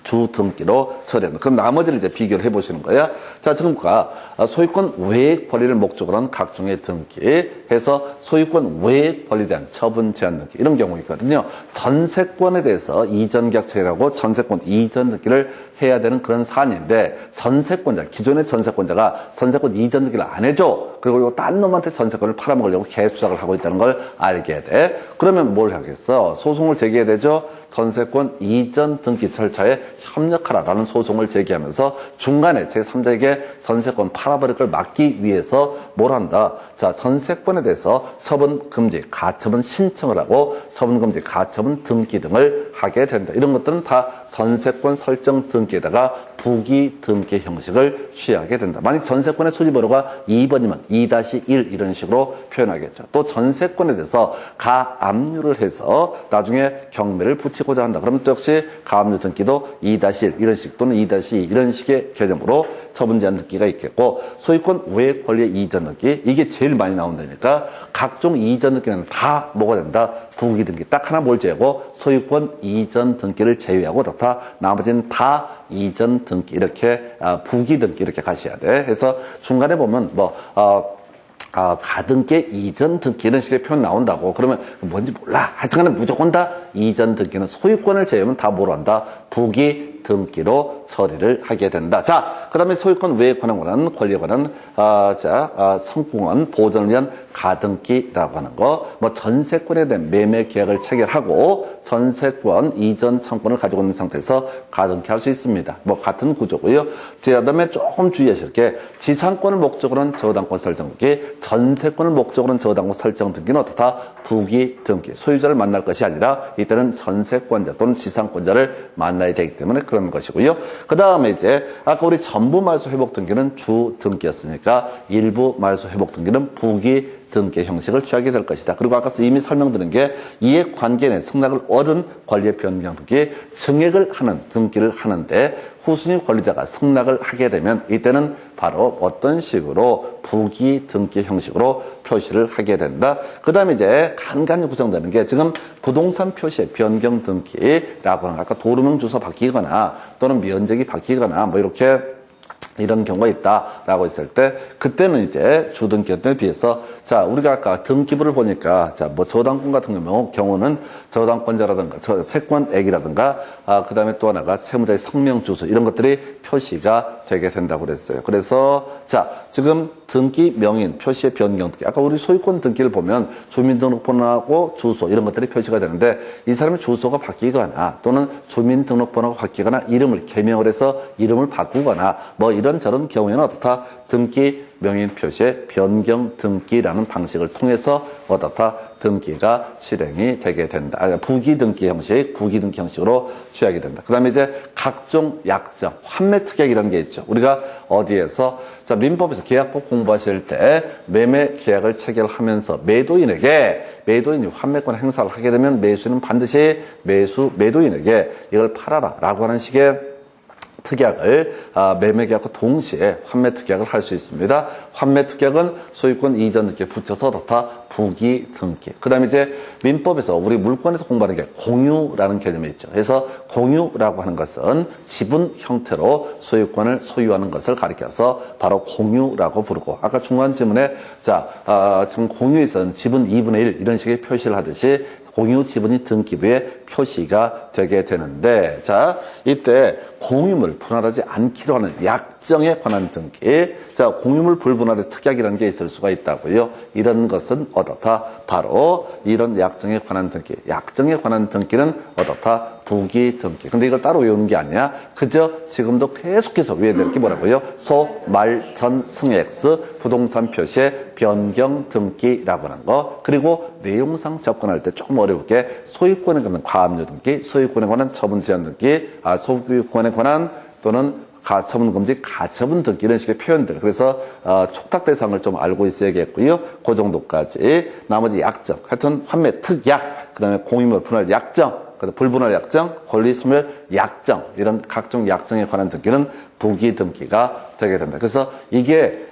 주 등기로 처리한다. 그럼 나머지를 이제 비교를 해보시는 거야. 자, 지금까 소유권 외액 권리를 목적으로 한 각종의 등기 해서 소유권 외액 권리에 대한 처분 제한 등기 이런 경우 있거든요. 전세권에 대해서 이전 계약 처리라고 전세권 이전 등기를 해야 되는 그런 사안인데 전세권자, 기존의 전세권자가 전세권 이전 등기를 안 해줘. 그리고 딴 놈한테 전세권을 팔아먹으려고 개수작을 하고 있다는 걸 알게 돼. 그러면 뭘 하겠어? 소송을 제기해야 되죠. 전세권 이전 등기 절차에 협력하라라는 소송을 제기하면서 중간에 제3자에게 전세권 팔아버릴 걸 막기 위해서 뭘 한다? 자, 전세권에 대해서 처분 금지, 가처분 신청을 하고 처분 금지, 가처분 등기 등을 하게 된다. 이런 것들은 다 전세권 설정 등기에다가 부기 등기 형식을 취하게 된다. 만약 전세권의 수집번호가 2번이면 2-1 이런 식으로 표현하겠죠. 또 전세권에 대해서 가압류를 해서 나중에 경매를 붙이고자 한다. 그러면 또 역시 가압류 등기도 2-1 이런 식 또는 2-2 이런 식의 개념으로 처분 제한 등기가 있겠고, 소유권 외 권리의 이전 등기, 이게 제일 많이 나온다니까 각종 이전 등기는 다 뭐가 된다? 부기 등기. 딱 하나 뭘 제외하고 소유권 이전 등기를 제외하고 다 나머지는 다 이전 등기, 이렇게 부기 등기 이렇게 가셔야 돼. 해서 중간에 보면 가등기, 이전 등기 이런 식의 표현 나온다고. 그러면 뭔지 몰라. 하여튼간에 무조건 다 이전 등기는 소유권을 제외하면 다 뭐로 한다? 부기 등기로 처리를 하게 된다. 자, 그 다음에 소유권 외에 관한 권리에 관한 성공원 보존을 위한 가등기라고 하는 거, 뭐 전세권에 대한 매매 계약을 체결하고 전세권 이전 청구권을 가지고 있는 상태에서 가등기 할 수 있습니다. 뭐 같은 구조고요. 그다음에 조금 주의하실 게, 지상권을 목적으로는 저당권 설정 등기, 전세권을 목적으로는 저당권 설정 등기는 어떻다? 부기 등기. 소유자를 만날 것이 아니라 이때는 전세권자 또는 지상권자를 만나야 되기 때문에 그런 것이고요. 그 다음에 이제 아까 우리 전부 말소 회복 등기는 주 등기였으니까 일부 말소 회복 등기는 부기 등기 형식을 취하게 될 것이다. 그리고 아까 이미 설명드린 게 이해관계 내 승낙을 얻은 권리의 변경 등기, 증액을 하는 등기를 하는데 후순위 권리자가 승낙을 하게 되면 이때는 바로 어떤 식으로 부기 등기 형식으로 표시를 하게 된다. 그 다음에 이제 간간히 구성되는 게 지금 부동산 표시의 변경 등기라고 하는, 아까 도루명 주소 바뀌거나 또는 면적이 바뀌거나 뭐 이렇게 이런 경우가 있다라고 했을 때, 그때는 이제 주등기에 비해서, 자, 우리가 아까 등기부를 보니까, 자, 뭐 저당권 같은 경우는 저당권자라든가, 채권액이라든가, 그 다음에 또 하나가 채무자의 성명 주소, 이런 것들이 표시가 되게 된다고 그랬어요. 그래서, 자, 지금 등기 명인, 표시의 변경 등기. 아까 우리 소유권 등기를 보면 주민등록번호하고 주소, 이런 것들이 표시가 되는데, 이 사람의 주소가 바뀌거나, 또는 주민등록번호가 바뀌거나, 이름을 개명을 해서 이름을 바꾸거나, 뭐 이런저런 경우에는 어떻다? 등기 명인 표시의 변경 등기라는 방식을 통해서 어떻다? 등기가 실행이 되게 된다. 부기 등기 형식, 부기 등기 형식으로 취하게 된다. 그 다음에 이제 각종 약정, 환매 특약이라는 게 있죠. 우리가 어디에서, 자, 민법에서 계약법 공부하실 때 매매 계약을 체결하면서 매도인이 환매권 행사를 하게 되면 매수인은 반드시 매도인에게 이걸 팔아라 라고 하는 식의 특약을 매매 계약과 동시에 환매 특약을 할 수 있습니다. 환매 특약은 소유권 이전 등기에 붙여서 다 부기 등기. 그 다음에 이제 민법에서 우리 물권에서 공부하는 게 공유라는 개념이 있죠. 그래서 공유라고 하는 것은 지분 형태로 소유권을 소유하는 것을 가리켜서 바로 공유라고 부르고, 아까 중간 지문에 지금 공유에 있어서 지분 2분의 1 이런 식의 표시를 하듯이 공유 지분이 등기부에 표시가 되게 되는데, 자, 이때 공유물 분할하지 않기로 하는 약정에 관한 등기, 자, 공유물 불분할의 특약이라는 게 있을 수가 있다고요. 이런 것은 어떻다? 바로 이런 약정에 관한 등기, 약정에 관한 등기는 어떻다? 부기 등기. 근데 이걸 따로 외우는 게 아니야. 그저 지금도 계속해서 외워야 될 게 뭐라고요? 소, 말, 전, 승엑스, 부동산 표시의 변경 등기라고 하는 거. 그리고 내용상 접근할 때 조금 어렵게 소유권에 관한 과압류 등기, 소유권에 관한 처분 제한 등기, 소유권에 관한 또는 처분 금지, 가처분 등기 이런 식의 표현들. 그래서 촉탁 대상을 좀 알고 있어야겠고요. 그 정도까지. 나머지 약정, 하여튼 환매 특약, 그다음에 공유물 분할 약정, 불분할 약정, 권리 소멸 약정, 이런 각종 약정에 관한 등기는 부기 등기가 되게 된다. 그래서 이게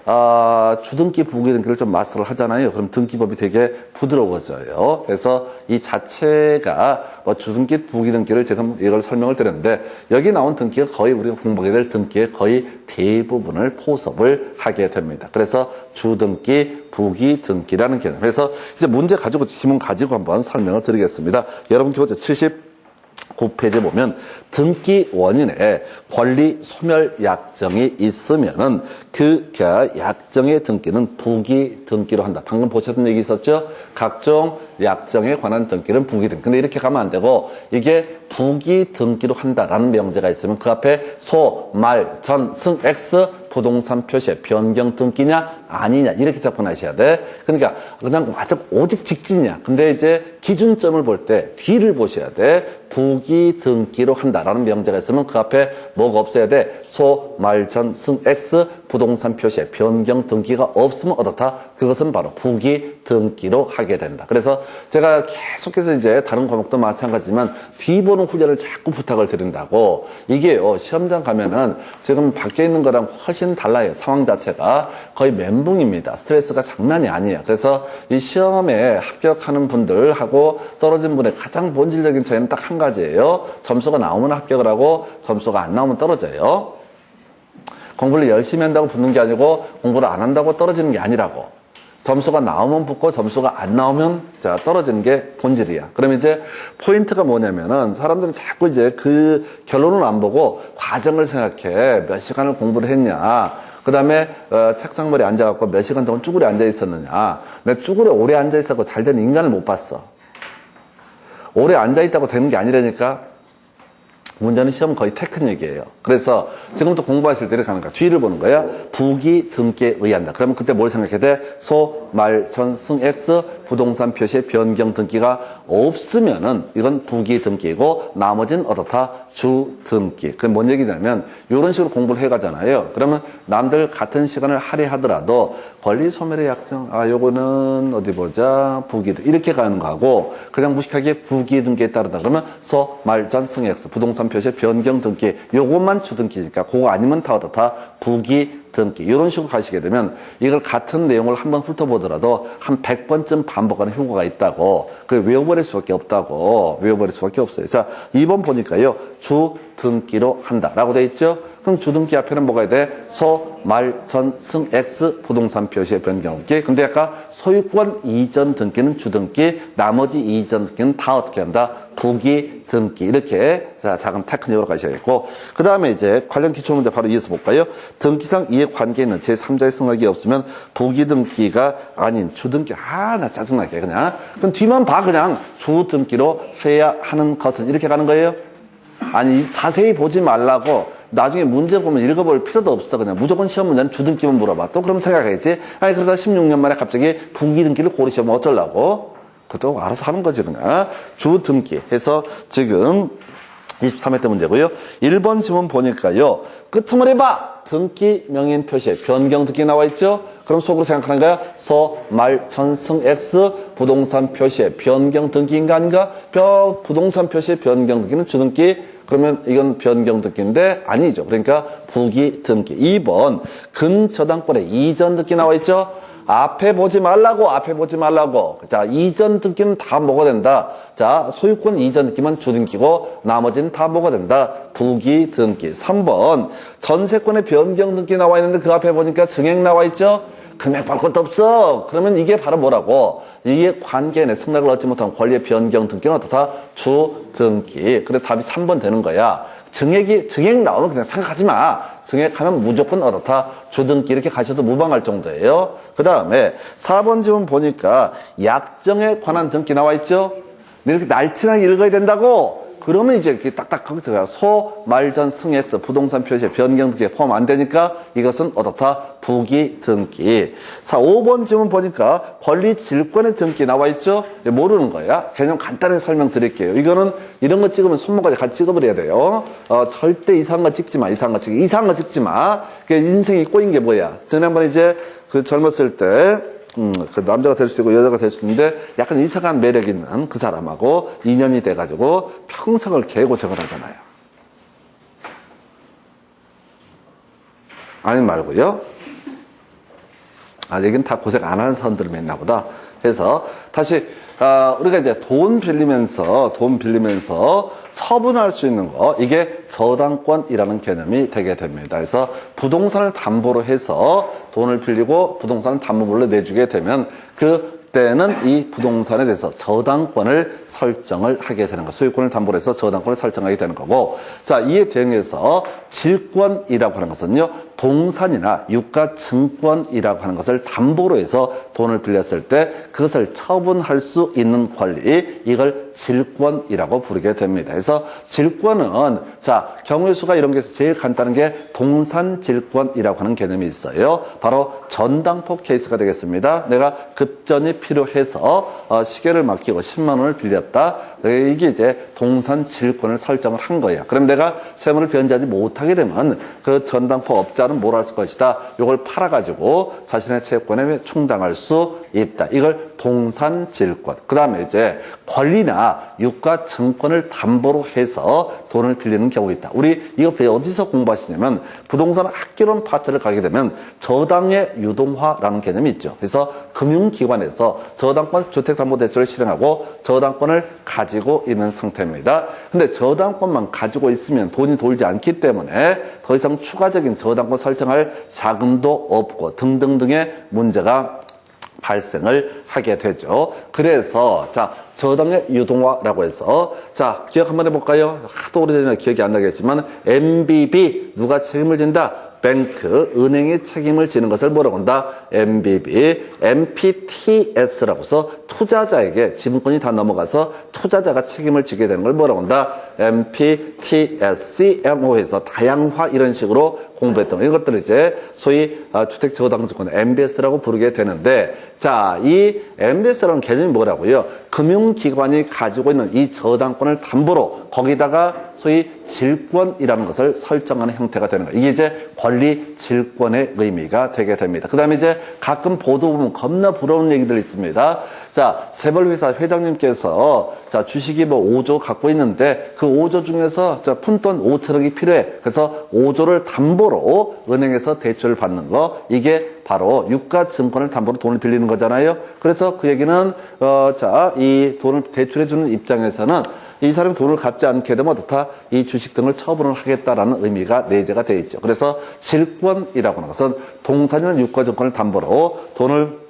주등기, 부기 등기를 좀 마스터를 하잖아요. 그럼 등기법이 되게 부드러워져요. 그래서 이 자체가 주등기, 부기 등기를 지금 이걸 설명을 드렸는데, 여기 나온 등기가 거의 우리가 공부하게 될 등기의 거의 대부분을 포섭을 하게 됩니다. 그래서 주등기, 부기 등기라는 개념. 그래서 이제 문제 가지고, 지문 가지고 한번 설명을 드리겠습니다. 여러분 교재 79페이지에 보면 등기 원인에 권리 소멸 약정이 있으면은 그 약정의 등기는 부기 등기로 한다. 방금 보셨던 얘기 있었죠? 각종 약정에 관한 등기는 부기 등기. 근데 이렇게 가면 안 되고, 이게 부기 등기로 한다라는 명제가 있으면 그 앞에 소, 말, 전, 승, X 부동산 표시의 변경 등기냐 아니냐 이렇게 접근하셔야 돼. 그러니까 그냥 완전 오직 직진이야. 근데 이제 기준점을 볼 때 뒤를 보셔야 돼. 부기 등기로 한다라는 명제가 있으면 그 앞에 뭐가 없어야 돼? 소, 말, 전, 승, X 부동산 표시에 변경 등기가 없으면 어떻다? 그것은 바로 부기 등기로 하게 된다. 그래서 제가 계속해서 이제 다른 과목도 마찬가지지만 뒤 보는 훈련을 자꾸 부탁을 드린다고. 이게요, 시험장 가면은 지금 밖에 있는 거랑 훨씬 달라요. 상황 자체가 거의 멘붕입니다. 스트레스가 장난이 아니에요. 그래서 이 시험에 합격하는 분들하고 떨어진 분의 가장 본질적인 차이는 딱 한 가지예요. 점수가 나오면 합격을 하고 점수가 안 나오면 떨어져요. 공부를 열심히 한다고 붙는 게 아니고 공부를 안 한다고 떨어지는 게 아니라고. 점수가 나오면 붙고 점수가 안 나오면 자 떨어지는 게 본질이야. 그럼 이제 포인트가 뭐냐면은 사람들은 자꾸 이제 그 결론을 안 보고 과정을 생각해. 몇 시간을 공부를 했냐. 그 다음에 책상머리에 앉아갖고 몇 시간 동안 쭈그려 앉아 있었느냐. 내 쭈그려 오래 앉아 있었고 잘 된 인간을 못 봤어. 오래 앉아있다고 되는 게 아니라니까. 문제는 시험 거의 테크닉이에요. 그래서 지금부터 공부하실 때 이렇게 하는 거야. 뒤를 보는 거야. 부기 등기에 의한다. 그러면 그때 뭘 생각해야 돼? 소, 말, 전, 승, X 부동산 표시의 변경 등기가 없으면은 이건 부기 등기고 나머지는 어떻다? 주 등기. 그게 뭔 얘기냐면 이런 식으로 공부를 해가잖아요. 그러면 남들 같은 시간을 할애하더라도 권리 소멸의 약정, 요거는 어디 보자. 부기 등기. 이렇게 가는 거하고 그냥 무식하게 부기 등기에 따르다 그러면 소, 말, 전, 승, X 부동산 표시의 변경 등기. 요것만 주 등기니까 그거 아니면 다 어떻다? 부기 등기. 이런 식으로 가시게 되면 이걸 같은 내용을 한번 훑어보더라도 한 100번쯤 반복하는 효과가 있다고. 그걸 외워버릴 수밖에 없다고. 외워버릴 수밖에 없어요. 자, 2번 보니까요. 주 등기로 한다라고 돼 있죠. 그럼 주 등기 앞에는 뭐가 돼? 소, 말, 전, 승, X 부동산 표시의 변경 등기. 근데 아까 소유권 이전 등기는 주 등기, 나머지 이전 등기는 다 어떻게 한다? 부기 등기. 이렇게 자, 작은 테크닉으로 가셔야겠고. 그 다음에 이제 관련 기초문제 바로 이어서 볼까요? 등기상 이해관계 있는 제3자의 승낙이 없으면 부기 등기가 아닌 주 등기. 나 짜증나게 그냥. 그럼 뒤만 봐 그냥. 주 등기로 해야 하는 것은 이렇게 가는 거예요? 아니 자세히 보지 말라고. 나중에 문제 보면 읽어볼 필요도 없어. 그냥 무조건 시험 문제는 주등기만 물어봐. 또 그럼 생각하겠지. 아니 그러다 16년 만에 갑자기 부기등기를 고르시면 어쩌려고. 그것도 알아서 하는 거지 그냥. 주등기 해서 지금 23회 때 문제고요. 1번 지문 보니까요. 끄트머리 봐. 등기 명인 표시에 변경 등기 나와 있죠. 그럼 속으로 생각하는 거야. 소, 말, 전, 승, X 부동산 표시에 변경 등기인가 아닌가? 부동산 표시에 변경 등기는 주등기. 그러면 이건 변경 등기인데 아니죠. 그러니까 부기 등기. 2번 근저당권에 이전 등기 나와 있죠. 앞에 보지 말라고. 앞에 보지 말라고. 자, 이전 등기는 다 뭐가 된다? 자, 소유권 이전 등기만 주등기고 나머지는 다 뭐가 된다? 부기 등기. 3번 전세권의 변경 등기 나와 있는데 그 앞에 보니까 증액 나와 있죠. 금액 볼 것도 없어. 그러면 이게 바로 뭐라고? 이게 관계인의 승낙을 얻지 못한 권리의 변경 등기는 어떻다? 주 등기. 그래서 답이 3번 되는 거야. 증액 나오면 그냥 생각하지 마. 증액하면 무조건 어떻다? 주등기 이렇게 가셔도 무방할 정도예요. 그 다음에 4번 지문 보니까 약정에 관한 등기 나와 있죠? 이렇게 날씬하게 읽어야 된다고? 그러면 이제 이렇게 딱딱 거기서 소, 말, 전, 승, X 부동산 표시에 변경 등기에 포함 안 되니까 이것은 어떻다? 부기 등기. 5번 지문 보니까 권리 질권의 등기 나와 있죠? 모르는 거야. 개념 간단하게 설명드릴게요. 이거는 이런 거 찍으면 손목까지 같이 찍어버려야 돼요. 절대 이상한 거 찍지 마. 이상한 거 찍지 마. 인생이 꼬인 게 뭐야? 지난번에 이제 그 젊었을 때 그 남자가 될 수도 있고 여자가 될 수도 있는데 약간 이상한 매력 있는 그 사람하고 인연이 돼가지고 평생을 개고생을 하잖아요. 아니 말고요. 여긴 다 고생 안 하는 사람들만 있나 보다. 해서 다시 우리가 이제 돈 빌리면서 처분할 수 있는 거, 이게 저당권이라는 개념이 되게 됩니다. 그래서 부동산을 담보로 해서 돈을 빌리고 부동산을 담보물로 내주게 되면 그때는 이 부동산에 대해서 저당권을 설정을 하게 되는 거. 소유권을 담보로 해서 저당권을 설정하게 되는 거고. 자, 이에 대응해서 질권이라고 하는 것은요, 동산이나 유가증권이라고 하는 것을 담보로 해서 돈을 빌렸을 때 그것을 처분할 수 있는 권리, 이걸 질권이라고 부르게 됩니다. 그래서 질권은 자, 경우의 수가 이런 게 제일 간단한 게 동산질권이라고 하는 개념이 있어요. 바로 전당포 케이스가 되겠습니다. 내가 급전이 필요해서 시계를 맡기고 10만 원을 빌렸다. 이게 이제 동산질권을 설정을 한 거예요. 그럼 내가 세무를 변제하지 못하게 되면 그 전당포 업자는 뭘 할 것이다. 이걸 팔아가지고 자신의 채권에 충당할 수 있다. 이걸 동산질권. 그 다음에 이제 권리나 유가 증권을 담보로 해서 돈을 빌리는 경우가 있다. 우리 이거 어디서 공부하시냐면 부동산 학개론 파트를 가게 되면 저당의 유동화라는 개념이 있죠. 그래서 금융기관에서 저당권 주택담보대출을 실행하고 저당권을 가지고 있는 상태입니다. 근데 저당권만 가지고 있으면 돈이 돌지 않기 때문에 더 이상 추가적인 저당권 설정할 자금도 없고 등등등의 문제가 발생을 하게 되죠. 그래서 자, 저당의 유동화라고 해서 자, 기억 한번 해볼까요? 하도 오래전에 기억이 안 나겠지만 MBB 누가 책임을 진다? 뱅크, 은행이 책임을 지는 것을 뭐라고 한다? MBB, MPTS라고 해서 투자자에게 지분권이 다 넘어가서 투자자가 책임을 지게 되는 걸 뭐라고 한다? MPTS, CMO에서 다양화 이런 식으로 공부했던 이것들을 이제 소위 주택저당증권 MBS라고 부르게 되는데 자, 이 MBS라는 개념이 뭐라고요? 금융기관이 가지고 있는 이 저당권을 담보로 거기다가 소위 질권이라는 것을 설정하는 형태가 되는 거예요. 이게 이제 권리 질권의 의미가 되게 됩니다. 그 다음에 이제 가끔 보도 보면 겁나 부러운 얘기들 있습니다. 자, 재벌회사 회장님께서 자, 주식이 뭐 5조 갖고 있는데 그 5조 중에서 자, 푼돈 5천억이 필요해. 그래서 5조를 담보로 은행에서 대출을 받는 거. 이게 바로 유가증권을 담보로 돈을 빌리는 거잖아요. 그래서 그 얘기는 자, 이 돈을 대출해 주는 입장에서는 이 사람이 돈을 갚지 않게 되면 어떻다? 이 주식 등을 처분을 하겠다라는 의미가 내재가 되어 있죠. 그래서 질권이라고 하는 것은 동산이나 유가증권을 담보로 돈을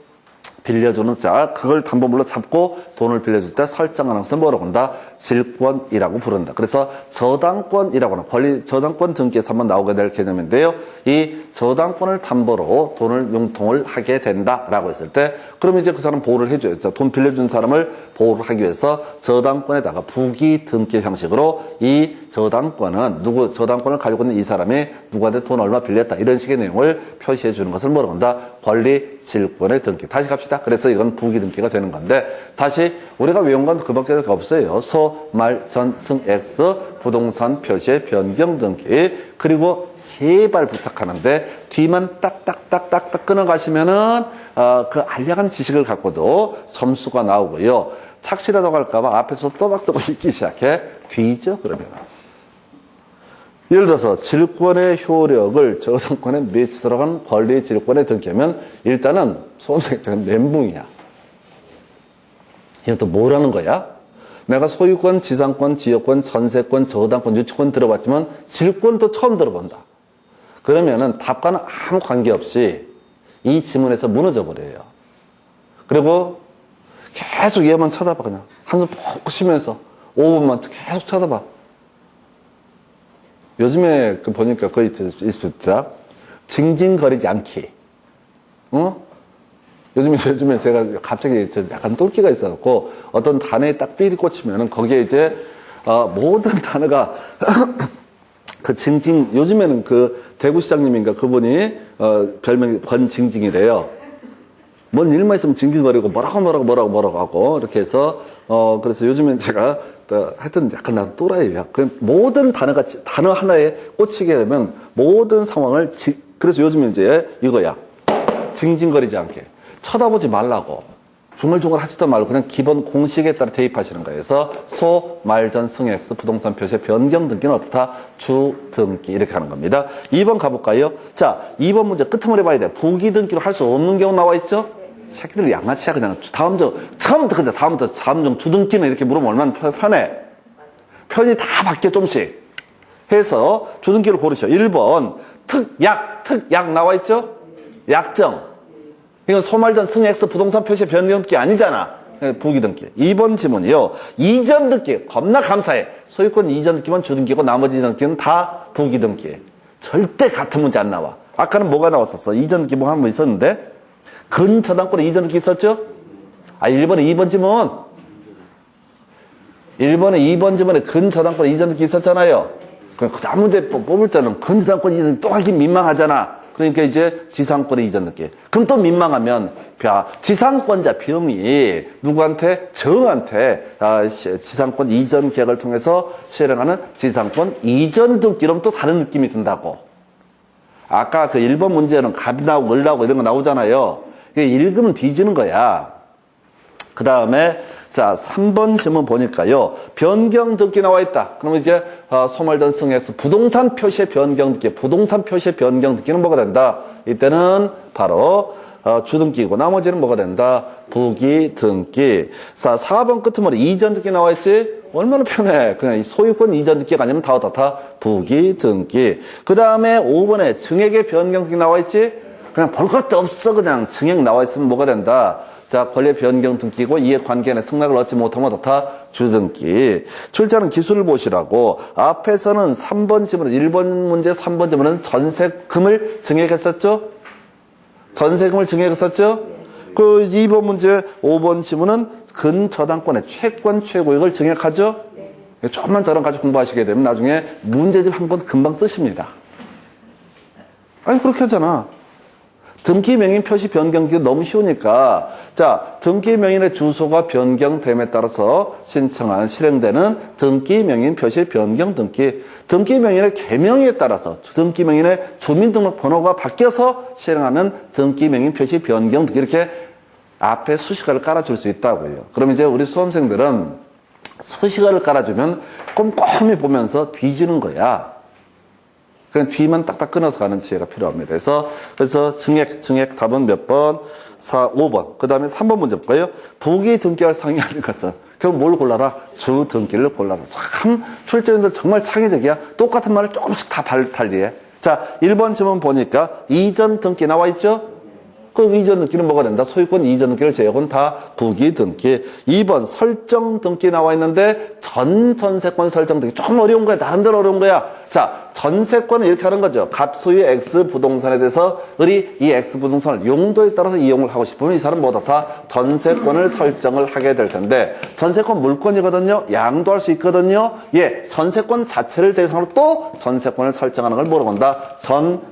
빌려주는 자, 그걸 담보물로 잡고 돈을 빌려줄 때 설정하는 것을 뭐라고 한다? 질권이라고 부른다. 그래서 저당권이라고 하는 권리, 저당권 등기에서 한번 나오게 될 개념인데요. 이 저당권을 담보로 돈을 융통을 하게 된다라고 했을 때, 그럼 이제 그 사람 보호를 해줘요. 돈 빌려준 사람을 보호를 하기 위해서 저당권에다가 부기 등기 형식으로 이 저당권은 저당권을 가지고 있는 이 사람이 누구한테 돈 얼마 빌렸다. 이런 식의 내용을 표시해 주는 것을 뭐라고 한다? 권리 질권의 등기. 다시 갑시다. 그래서 이건 부기 등기가 되는 건데, 다시 우리가 외운 건 그밖에 없어요. 소, 말, 전, 승, X, 부동산 표시의 변경 등기. 그리고 제발 부탁하는데 뒤만 딱딱딱딱딱 끊어가시면은 그 알량한 지식을 갖고도 점수가 나오고요. 착실하다고 할까봐 앞에서 또박또박 읽기 시작해. 뒤죠, 그러면은. 예를 들어서 질권의 효력을 저당권에 미치도록 한 권리 질권에 등기하면 일단은 수험생적인 멘붕이야. 이것도 뭐라는 거야? 내가 소유권, 지상권, 지역권, 전세권, 저당권, 유치권 들어봤지만 질권도 처음 들어본다. 그러면은 답과는 아무 관계없이 이 지문에서 무너져 버려요. 그리고 계속 얘만 쳐다봐. 그냥 한숨 푹 쉬면서 5분만 계속 쳐다봐. 요즘에 보니까 거의 있습니다. 징징거리지 않기. 요즘에 제가 갑자기 약간 똘끼가 있어갖고 어떤 단어에 딱 삘이 꽂히면은 거기에 이제 모든 단어가 그 요즘에는 그 대구시장님인가 그분이 별명이 권징징이래요. 뭔 일만 있으면 징징거리고 뭐라고 하고 이렇게 해서 그래서 요즘엔 제가 하여튼 약간 나도 또라이야. 모든 단어 하나에 꽂히게 되면 모든 상황을 그래서 요즘에 이제 이거야. 징징거리지 않게. 쳐다보지 말라고. 중얼중얼 하지도 말고 그냥 기본 공식에 따라 대입하시는 거예요. 그래서 소, 말, 전, 승, X, 부동산 표시의 변경 등기는 어떻다? 주 등기 이렇게 하는 겁니다. 2번 가볼까요? 자, 2번 문제 끄트머리 봐야 돼. 부기 등기로 할 수 없는 경우 나와 있죠? 새끼들 양아치야 그냥. 처음부터 다음 중 주등기는 이렇게 물으면 얼마나 편해. 편이 다 바뀌어 조금씩 해서 주등기를 고르셔. 1번 특약 나와 있죠? 약정. 이건 소말전 승 X 부동산 표시 변경 등기 아니잖아. 부기 등기. 2번 지문이요. 이전 등기. 겁나 감사해. 소유권 이전 등기만 주등기고 나머지 이전 등기는 다 부기 등기. 절대 같은 문제 안 나와. 아까는 뭐가 나왔었어? 이전 등기 뭐 한번 있었는데? 근저당권에 이전 등기 있었죠? 1번에 2번 지문. 1번에 2번 지문에 근저당권에 이전 등기 있었잖아요. 그 다음 문제 뽑을 때는 근저당권 이전 등기 또 하기 민망하잖아. 그러니까 이제 지상권의 이전 등기. 그럼 또 민망하면 지상권자 병이 누구한테? 정한테 지상권 이전 계약을 통해서 실행하는 지상권 이전 등기로 또 다른 느낌이 든다고. 아까 그 1번 문제는 갑이 나오고 을 나오고 이런 거 나오잖아요. 읽으면 뒤지는 거야. 그 다음에 자 3번 질문 보니까요. 변경 등기 나와 있다. 그러면 이제 소멸전 승액수 부동산 표시의 변경 등기, 부동산 표시의 변경 등기는 뭐가 된다? 이때는 바로 주등기고 나머지는 뭐가 된다? 부기등기. 자 4번 끝머리 이전 등기 나와 있지? 얼마나 편해. 그냥 소유권 이전 등기가 아니면 다 부기등기. 그 다음에 5번에 증액의 변경 등기 나와 있지? 그냥 볼 것도 없어. 그냥 증액 나와 있으면 뭐가 된다? 자, 권리 변경 등기고 이해관계는 승낙을 얻지 못하면 다 주등기. 출제하는 기술을 보시라고. 앞에서는 3번 지문은 1번 문제 3번 지문은 전세금을 증액했었죠? 전세금을 증액했었죠? 그 2번 문제 5번 지문은 근저당권의 채권 최고액을 증액하죠? 조금만 저랑 같이 공부하시게 되면 나중에 문제집 한 번 금방 쓰십니다. 아니 그렇게 하잖아. 등기 명인 표시 변경이 너무 쉬우니까 자 등기 명인의 주소가 변경됨에 따라서 신청한 실행되는 등기 명인 표시 변경 등기. 등기 명인의 개명에 따라서 등기 명인의 주민등록번호가 바뀌어서 실행하는 등기 명인 표시 변경 등기. 이렇게 앞에 수식어를 깔아줄 수 있다고요. 그럼 이제 우리 수험생들은 수식어를 깔아주면 꼼꼼히 보면서 뒤지는 거야. 그냥 뒤만 딱딱 끊어서 가는 지혜가 필요합니다. 그래서 증액 답은 몇 번? 4, 5번. 그 다음에 3번 문제 볼까요? 부기 등기할 상이 아닌 것은. 그럼 뭘 골라라? 주 등기를 골라라. 참 출제위원들 정말 창의적이야. 똑같은 말을 조금씩 다 달리해. 자, 1번 질문 보니까 이전 등기 나와 있죠? 그 이전 등기는 뭐가 된다? 소유권 이전 등기를 제외하고는 다 부기 등기. 2번 설정 등기 나와 있는데 전세권 설정 등기. 조금 어려운 거야. 나름대로 어려운 거야. 자, 전세권은 이렇게 하는 거죠. 갑소유 X 부동산에 대해서 을이 이 X 부동산을 용도에 따라서 이용을 하고 싶으면 이 사람은 뭐다? 다 전세권을 설정을 하게 될 텐데 전세권 물권이거든요. 양도할 수 있거든요. 예, 전세권 자체를 대상으로 또 전세권을 설정하는 걸 뭐라고 한다?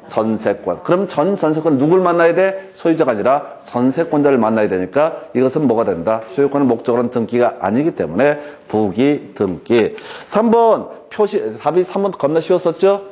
전세권. 그럼 전세권 누굴 만나야 돼? 소유자가 아니라 전세권자를 만나야 되니까 이것은 뭐가 된다? 소유권을 목적으로 한 등기가 아니기 때문에 부기 등기. 3번 답이 3번 겁나 쉬웠었죠?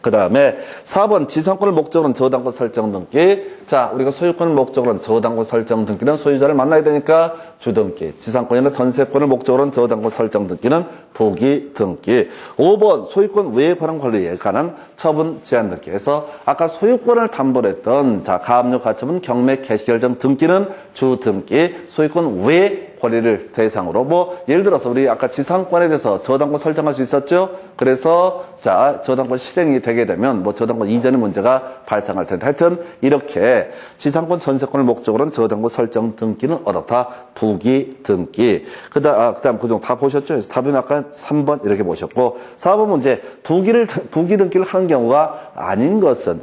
그 다음에 4번 지상권을 목적으로 한 저당권 설정 등기. 자, 우리가 소유권을 목적으로 한 저당권 설정 등기는 소유자를 만나야 되니까 주등기. 지상권이나 전세권을 목적으로 한 저당권 설정 등기는 부기 등기. 5번 소유권 외에 관한 권리에 관한 처분 제한 등기에서 아까 소유권을 담보로 했던 자 가압류 가처분 경매 개시 결정 등기는 주등기. 소유권 외에 권리를 대상으로 뭐 예를 들어서 우리 아까 지상권에 대해서 저당권 설정할 수 있었죠. 그래서 자 저당권 실행이 되게 되면 뭐 저당권 이전의 문제가 발생할 텐데 하여튼 이렇게 지상권 전세권을 목적으로는 저당권 설정 등기는 어떻다? 부기 등기. 그다음 그중 다 보셨죠? 그래서 답은 아까 3번 이렇게 보셨고 4번 문제 부기 등기를 하는 경우가 아닌 것은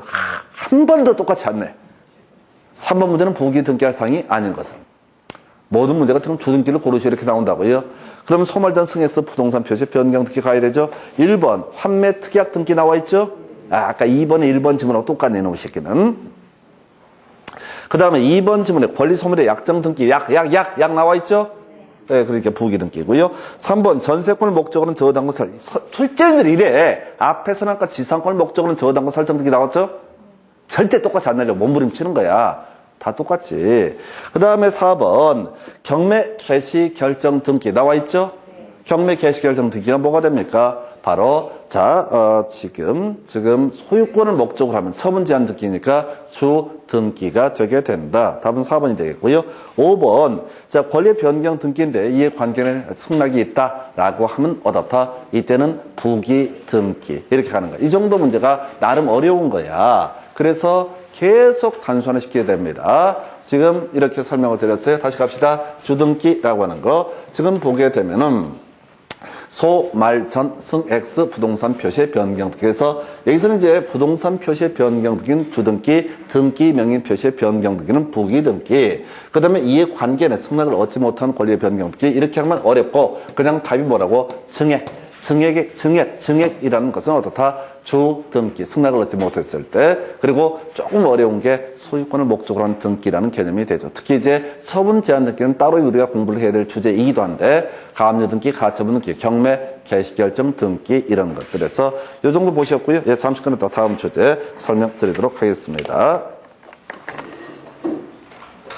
한 번도 똑같지 않네. 3번 문제는 부기 등기할 사항이 아닌 것은. 모든 문제가 지금 주등기를 고르시 이렇게 나온다고요. 그러면 소멸전 승액서 부동산 표시 변경 등기 가야 되죠. 1번 환매 특약 등기 나와 있죠. 아까 2번에 1번 지문하고 똑같네 이놈의 새끼는. 그 다음에 2번 지문에 권리 소멸의 약정 등기 약 나와 있죠. 네, 그러니까 부기 등기고요. 3번 전세권을 목적으로는 저당권 출제인들이 이래. 앞에서는 아까 지상권을 목적으로는 저당권 설정 등기 나왔죠. 절대 똑같이 안 내려고 몸부림치는 거야. 다 똑같지. 그 다음에 4번 경매 개시 결정 등기 나와 있죠? 경매 개시 결정 등기가 뭐가 됩니까? 바로 지금 소유권을 목적으로 하면 처분 제한 등기니까 주 등기가 되게 된다. 답은 4번이 되겠고요. 5번 권리 변경 등기인데 이에 관계는 승낙이 있다라고 하면 어떻다? 이때는 부기 등기 이렇게 가는 거야. 이 정도 문제가 나름 어려운 거야. 그래서 계속 단순화 시켜야 됩니다. 지금 이렇게 설명을 드렸어요. 다시 갑시다. 주등기라고 하는 거. 지금 보게 되면은 소, 말, 전, 승, X, 부동산 표시의 변경 등기. 그래서 여기서는 이제 부동산 표시의 변경 등기는 주등기, 등기 명의 표시의 변경 등기는 부기등기. 그 다음에 이해 관계는 승낙을 얻지 못한 권리의 변경 등기. 이렇게 하면 어렵고 그냥 답이 뭐라고? 증액이라는 것은 어떻다? 주등기, 승낙을 얻지 못했을 때. 그리고 조금 어려운 게 소유권을 목적으로 한 등기라는 개념이 되죠. 특히 이제 처분 제한 등기는 따로 우리가 공부를 해야 될 주제이기도 한데, 가압류 등기, 가처분 등기, 경매, 개시결정 등기 이런 것들에서 이 정도 보셨고요. 예, 잠시 끊었다 다음 주제 설명드리도록 하겠습니다.